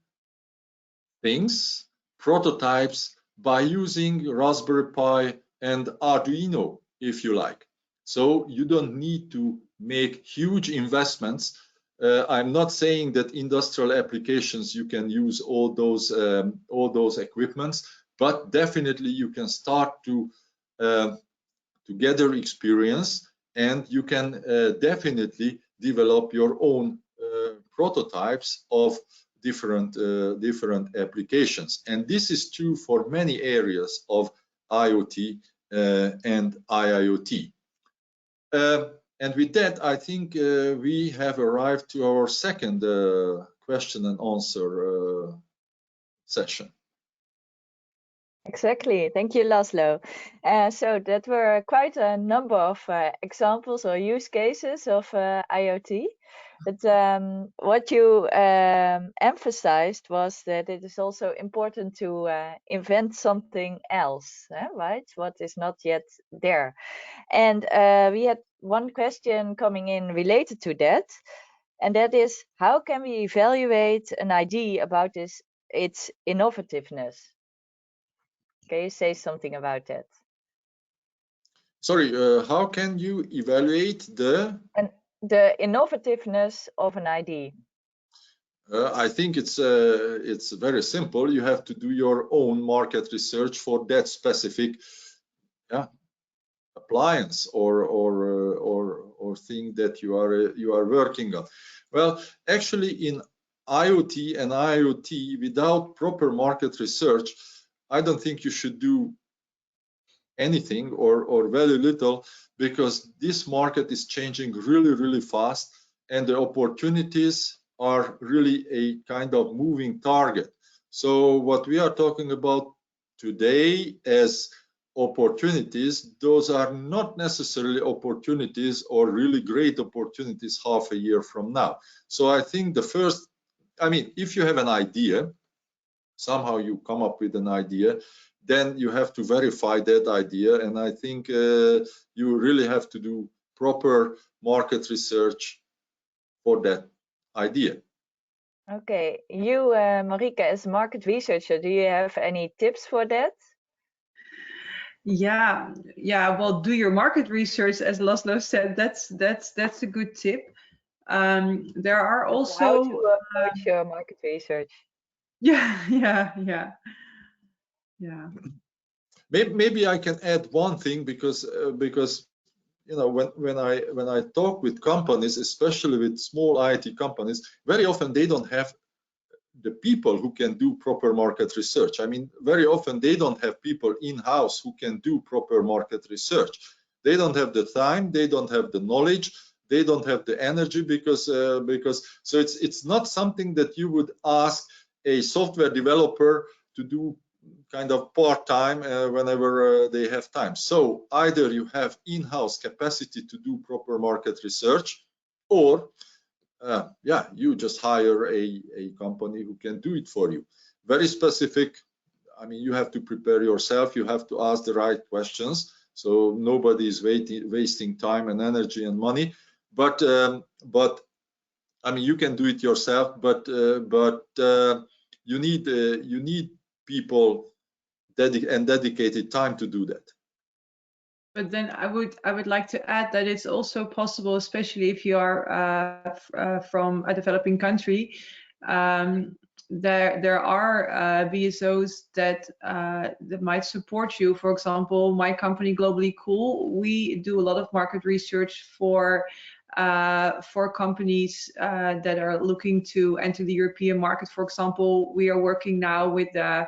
S2: things, prototypes, by using Raspberry Pi and Arduino, if you like. So you don't need to make huge investments. I'm not saying that industrial applications you can use all those equipments, but definitely you can start to gather experience, and you can definitely develop your own prototypes of different applications. And this is true for many areas of IoT and IIoT. And with that, I think we have arrived to our second question and answer session.
S1: Exactly. Thank you, Laszlo. So that were quite a number of examples or use cases of IoT. But what you emphasized was that it is also important to invent something else, right? What is not yet there. And we had one question coming in related to that, and that is, how can we evaluate an idea about its innovativeness? Can you say something about that?
S2: Sorry, how can you evaluate the
S1: innovativeness of an idea?
S2: I think it's very simple. You have to do your own market research for that specific appliance or thing that you are working on. Well, actually, in IoT and IoT, without proper market research, I don't think you should do anything or very little, because this market is changing really fast, and the opportunities are really a kind of moving target. So what we are talking about today as opportunities, those are not necessarily opportunities or really great opportunities half a year from now. So I think the first, I mean, if you have an idea, somehow you come up with an idea, then you have to verify that idea. And I think you really have to do proper market research for that idea.
S1: Okay, you, Marieke, as a market researcher, do you have any tips for that?
S3: Yeah, well, do your market research, as Laszlo said. That's a good tip. There are also
S1: how to approach your market research.
S3: yeah.
S2: Maybe I can add one thing, because you know, when I talk with companies, especially with small IT companies, very often they don't have the people who can do proper market research. I mean, very often they don't have people in-house who can do proper market research. They don't have the time, they don't have the knowledge, they don't have the energy, because so it's not something that you would ask a software developer to do kind of part-time whenever they have time. So either you have in-house capacity to do proper market research, or yeah, you just hire a company who can do it for you. Very specific. I mean, you have to prepare yourself, you have to ask the right questions, so nobody is wasting time and energy and money. But I mean, you can do it yourself, but you need people and dedicated time to do that.
S3: But then I would like to add that it's also possible, especially if you are from a developing country. There are VSOs that might support you. For example, my company, Globally Cool, we do a lot of market research for companies that are looking to enter the European market. For example, we are working now with I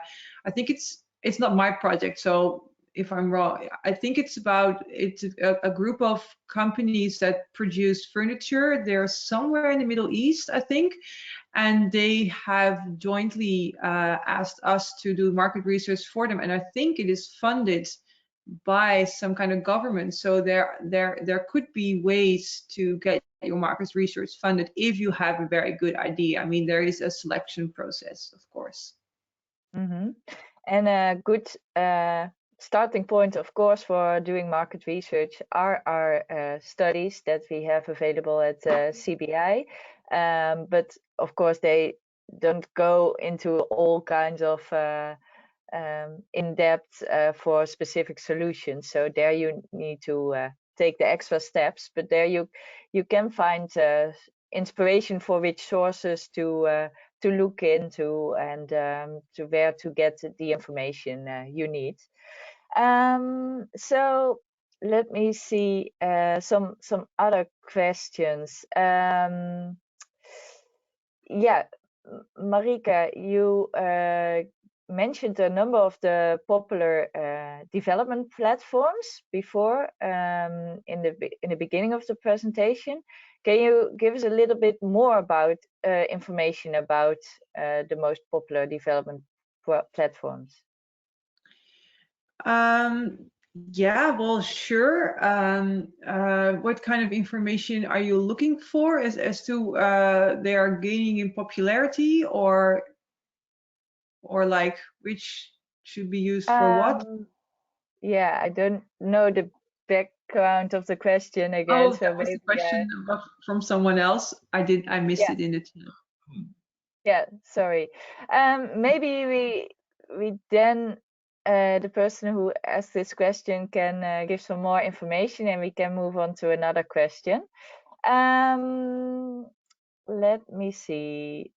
S3: think it's not my project, so if I'm wrong, I think it's a group of companies that produce furniture. They're somewhere in the Middle East, I think, and they have jointly asked us to do market research for them, and I think it is funded by some kind of government. So there could be ways to get your market research funded if you have a very good idea. I mean, there is a selection process, of course.
S1: Mm-hmm. And a good starting point, of course, for doing market research are our studies that we have available at CBI. But of course, they don't go into all kinds of in-depth for specific solutions. So there you need to take the extra steps. But there you can find inspiration for which sources to look into, and to where to get the information you need. So let me see some other questions. Yeah, Marieke, you mentioned a number of the popular development platforms before in the beginning of the presentation. Can you give us a little bit more about information about the most popular development platforms?
S3: Yeah, well, sure. What kind of information are you looking for as to they are gaining in popularity, or like which should be used for what?
S1: Yeah, I don't know the background of the question again.
S3: Oh,
S1: So
S3: that was
S1: maybe
S3: the question from someone else. I missed
S1: yeah.
S3: it in the chat.
S1: Yeah, sorry. Maybe we then the person who asked this question can give some more information, and we can move on to another question. Let me see.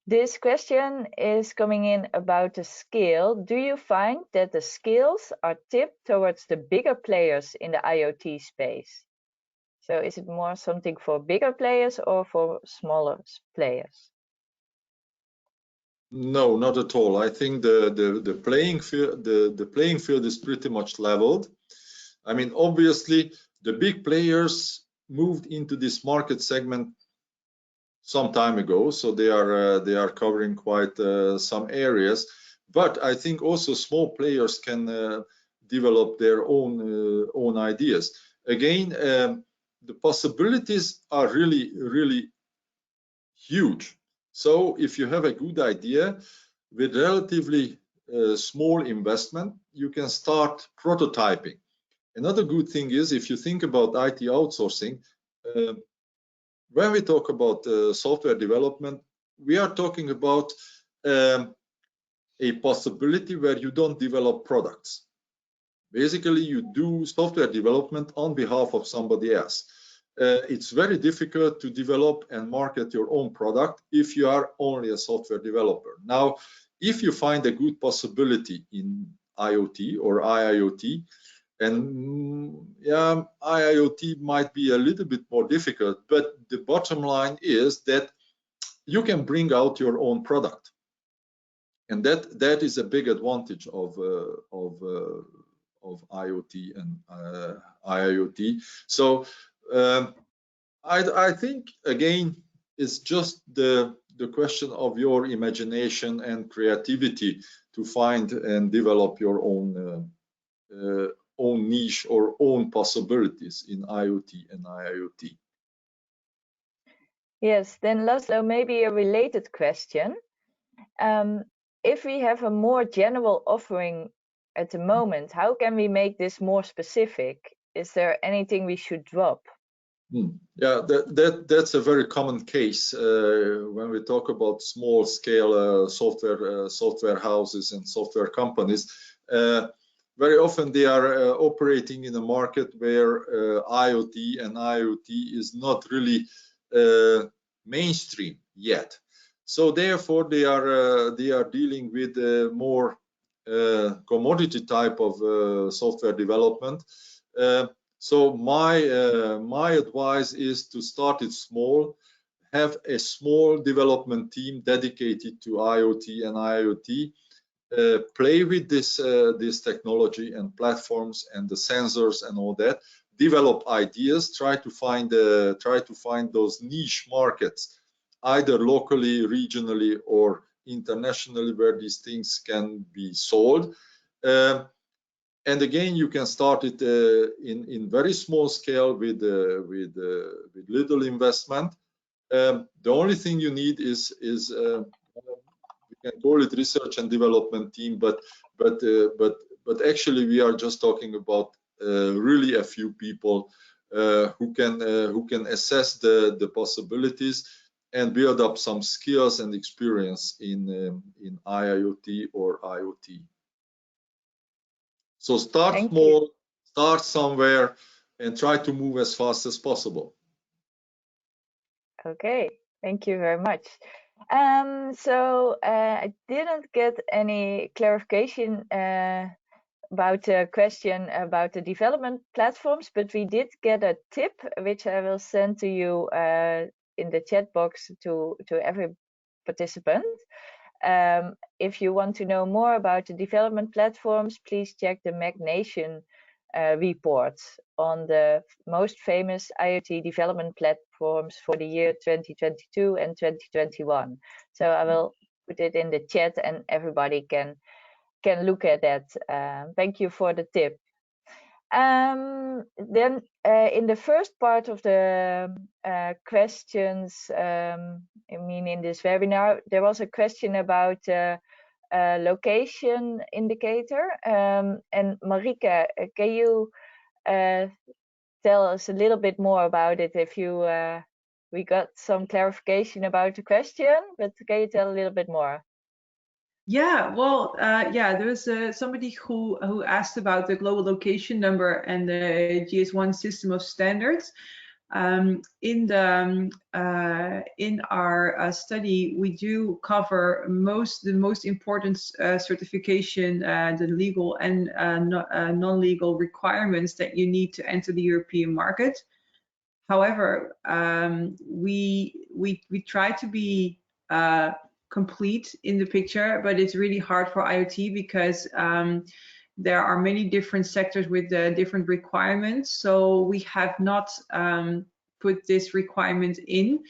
S1: This question is coming in about the scale. Do you find that the scales are tipped towards the bigger players in the IoT space? So is it more something for bigger players or for smaller players?
S2: No, not at all. I think the playing field is pretty much leveled. I mean, obviously, the big players moved into this market segment some time ago, so they are covering quite some areas. But I think also small players can develop their own ideas. Again, the possibilities are really huge. So if you have a good idea with relatively small investment, you can start prototyping. Another good thing is, if you think about IT outsourcing, when we talk about software development, we are talking about a possibility where you don't develop products. Basically, you do software development on behalf of somebody else. It's very difficult to develop and market your own product if you are only a software developer. Now, if you find a good possibility in IoT or IIoT, and yeah, IIoT might be a little bit more difficult, but the bottom line is that you can bring out your own product, and that is a big advantage of IoT and IIoT. So I think again it's just the question of your imagination and creativity to find and develop your own niche or own possibilities in IoT and IIoT.
S1: Yes, then Laszlo, maybe a related question. If we have a more general offering at the moment, how can we make this more specific? Is there anything we should drop?
S2: Yeah, that's a very common case when we talk about small scale software houses and software companies. Very often they are operating in a market where IoT and IoT is not really mainstream yet. So therefore they are dealing with more commodity type of software development. So my advice is to start it small, have a small development team dedicated to IoT and IoT, play with this technology and platforms and the sensors and all that, develop ideas, try to find those niche markets, either locally, regionally, or internationally, where these things can be sold. And again, you can start it in very small scale with little investment. The only thing you need is we can call it research and development team, but actually we are just talking about really a few people who can assess the possibilities and build up some skills and experience in IIoT or IoT. So start small, start somewhere, and try to move as fast as possible.
S1: Okay, thank you very much. So I didn't get any clarification about the question about the development platforms, but we did get a tip which I will send to you in the chat box to every participant. If you want to know more about the development platforms, please check the MagNation reports on the most famous IoT development platforms for the year 2022 and 2021. So I will put it in the chat and everybody can look at that. Thank you for the tip. Then in the first part of the questions, I mean in this webinar, there was a question about location indicator. And Marieke, can you tell us a little bit more about it? If you we got some clarification about the question, but can you tell a little bit more?
S3: Yeah, well, yeah, there was somebody who asked about the global location number and the GS1 system of standards. In our study, we do cover the most important certification, the legal and non-legal requirements that you need to enter the European market. However, we try to be complete in the picture, but it's really hard for IoT because there are many different sectors with different requirements. So we have not put this requirement in.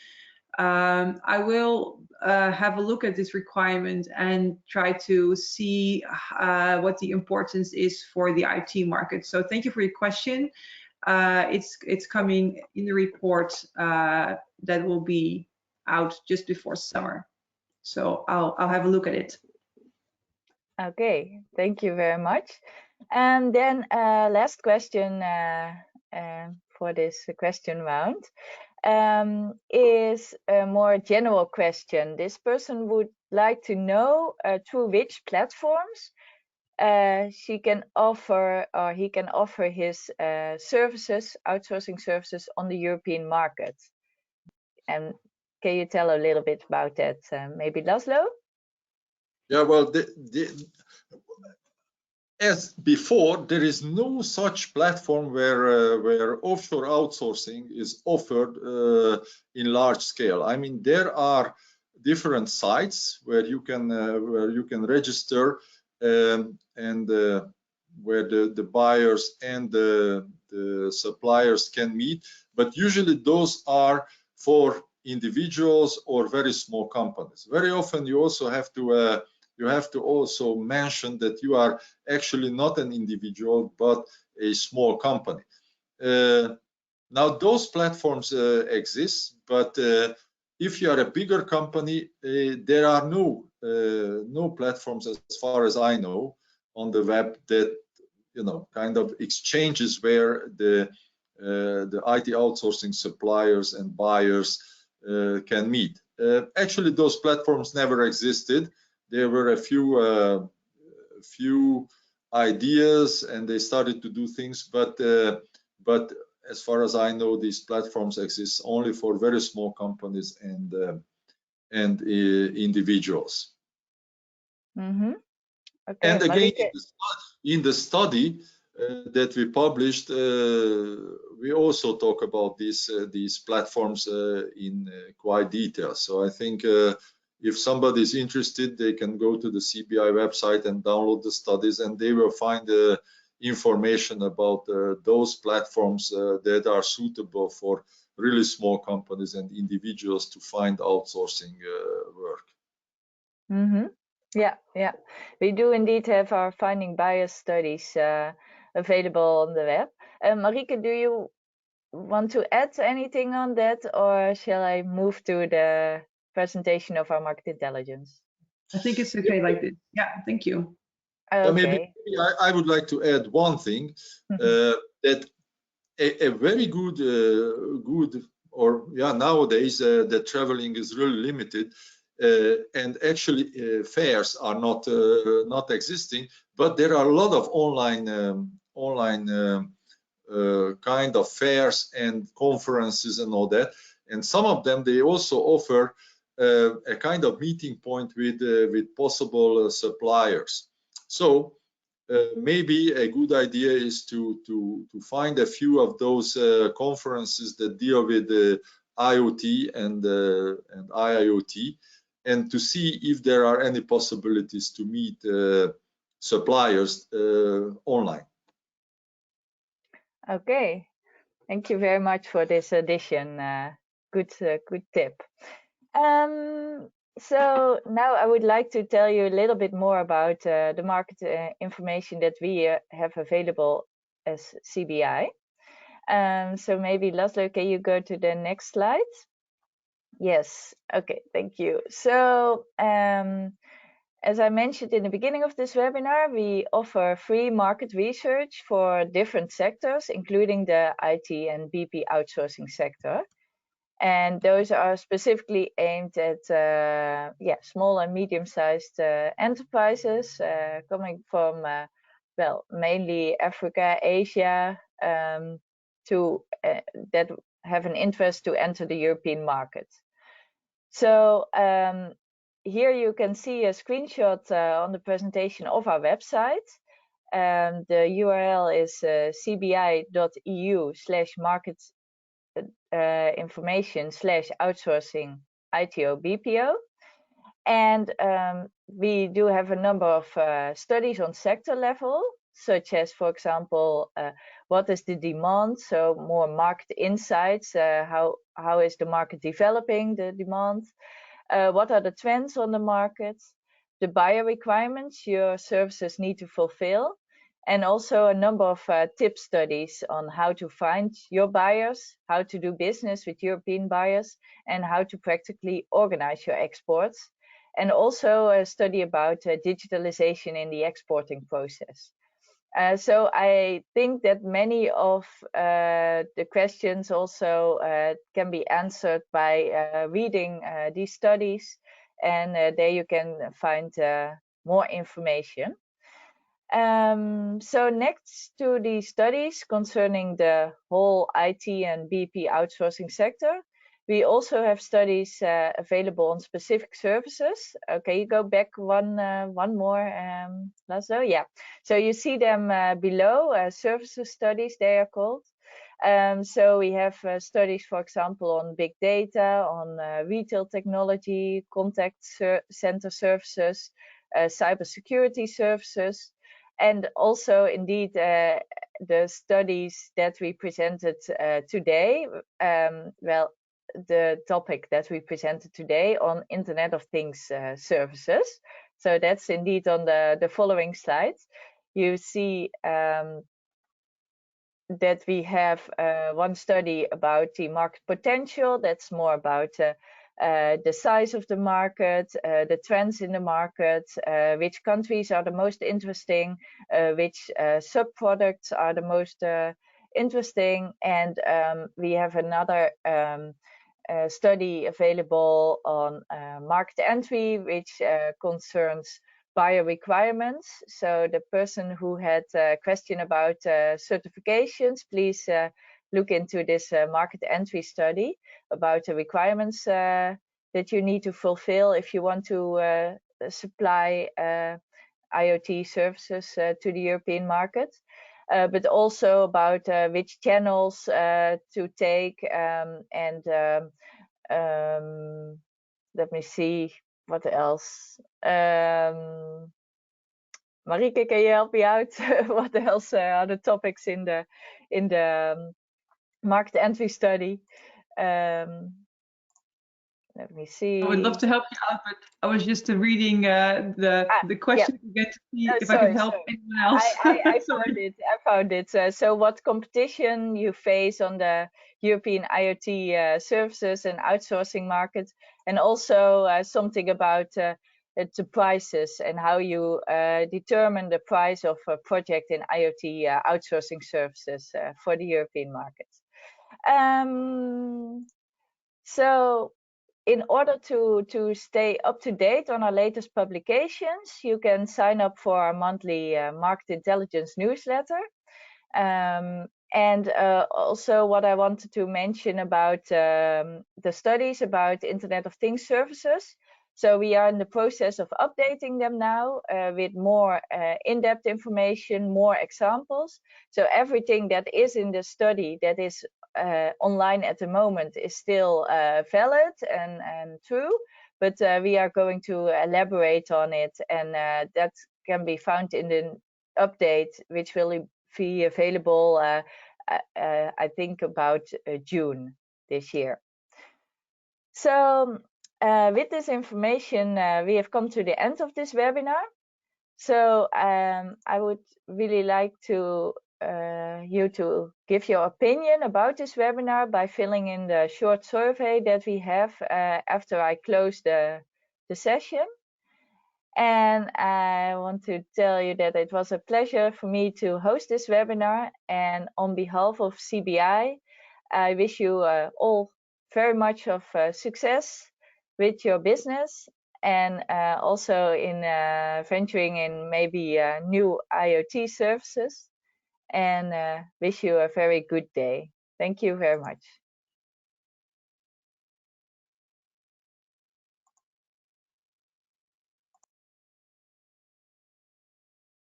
S3: I will have a look at this requirement and try to see what the importance is for the IoT market. So thank you for your question. It's coming in the report that will be out just before summer. So I'll have a look at it.
S1: Okay, thank you very much. And then last question for this question round is a more general question. This person would like to know through which platforms she can offer or he can offer his services, outsourcing services on the European market. And can you tell a little bit about that? Maybe Laszlo?
S2: Yeah, well, as before, there is no such platform where offshore outsourcing is offered in large scale. I mean, there are different sites where you can register and where the buyers and the suppliers can meet, but usually those are for individuals or very small companies. Very often you also have to also mention that you are actually not an individual but a small company. Now those platforms exist, but if you are a bigger company, there are no platforms, as far as I know, on the web that kind of exchanges where the IT outsourcing suppliers and buyers can meet. Actually, those platforms never existed. There were a few ideas and they started to do things, but as far as I know, these platforms exist only for very small companies and individuals.
S1: Mm-hmm. Okay,
S2: and again, in the study that we published, we also talk about these platforms in quite detail. So I think if somebody is interested, they can go to the CBI website and download the studies, and they will find information about those platforms that are suitable for really small companies and individuals to find outsourcing work.
S1: Mm-hmm. Yeah, we do indeed have our finding bias studies available on the web. Marieke, do you want to add anything on that, or shall I move to the presentation of our market intelligence?
S3: I think it's okay like this. Yeah, thank you.
S1: Okay.
S2: Maybe I would like to add one thing, that a very good nowadays the traveling is really limited, and actually fairs are not existing, but there are a lot of online kind of fairs and conferences and all that, and some of them they also offer a kind of meeting point with possible suppliers. So maybe a good idea is to find a few of those conferences that deal with the IoT and IIoT, and to see if there are any possibilities to meet suppliers online.
S1: Okay, thank you very much for this addition. Good tip. So now I would like to tell you a little bit more about the market information that we have available as CBI. So maybe Laszlo, can you go to the next slide? Yes, okay, thank you. So as I mentioned in the beginning of this webinar, we offer free market research for different sectors, including the IT and BP outsourcing sector. And those are specifically aimed at small and medium-sized enterprises coming from, mainly Africa, Asia, that have an interest to enter the European market. So here you can see a screenshot on the presentation of our website. The URL is cbi.eu/market information/outsourcing ITO BPO, and we do have a number of studies on sector level. such as, for example, what is the demand? So more market insights, how is the market developing, the demand? What are the trends on the market? The buyer requirements your services need to fulfill, and also a number of tip studies on how to find your buyers, how to do business with European buyers, and how to practically organize your exports. And also a study about digitalization in the exporting process. So I think that many of the questions also can be answered by reading these studies, and there you can find more information. So next to the studies concerning the whole IT and BP outsourcing sector, we also have studies available on specific services. Okay, you go back one more, Laszlo. Yeah, so you see them below, services studies, they are called. So we have studies, for example, on big data, on retail technology, contact center services, cybersecurity services, and also indeed the studies that we presented today. Well, the topic that we presented today on Internet of Things services. So that's indeed on the following slides. You see that we have one study about the market potential. That's more about the size of the market, the trends in the market, which countries are the most interesting, which sub-products are the most interesting. And we have another study available on market entry, which concerns buyer requirements. So the person who had a question about certifications, please look into this market entry study about the requirements that you need to fulfill if you want to supply IoT services to the European market. But also about which channels to take, and let me see what else. Marieke, can you help me out? What else are the topics in the market entry study? Let me see.
S3: I would love to help you out, but I was just reading the question again to see if I could help anyone else.
S1: I found it. So what competition you face on the European IoT services and outsourcing market, and also something about the prices and how you determine the price of a project in IoT outsourcing services for the European market. So in order to stay up to date on our latest publications, you can sign up for our monthly market intelligence newsletter. And also what I wanted to mention about the studies about Internet of Things services. So we are in the process of updating them now with more in-depth information, more examples. So everything that is in the study that is online at the moment is still valid and true, but we are going to elaborate on it, and that can be found in the update, which will be available I think about June this year. So with this information we have come to the end of this webinar. So I would really like to you to give your opinion about this webinar by filling in the short survey that we have after I close the session. And I want to tell you that it was a pleasure for me to host this webinar, and on behalf of CBI, I wish you all very much of success with your business, and also in venturing in maybe new IoT services, and wish you a very good day. Thank you very much.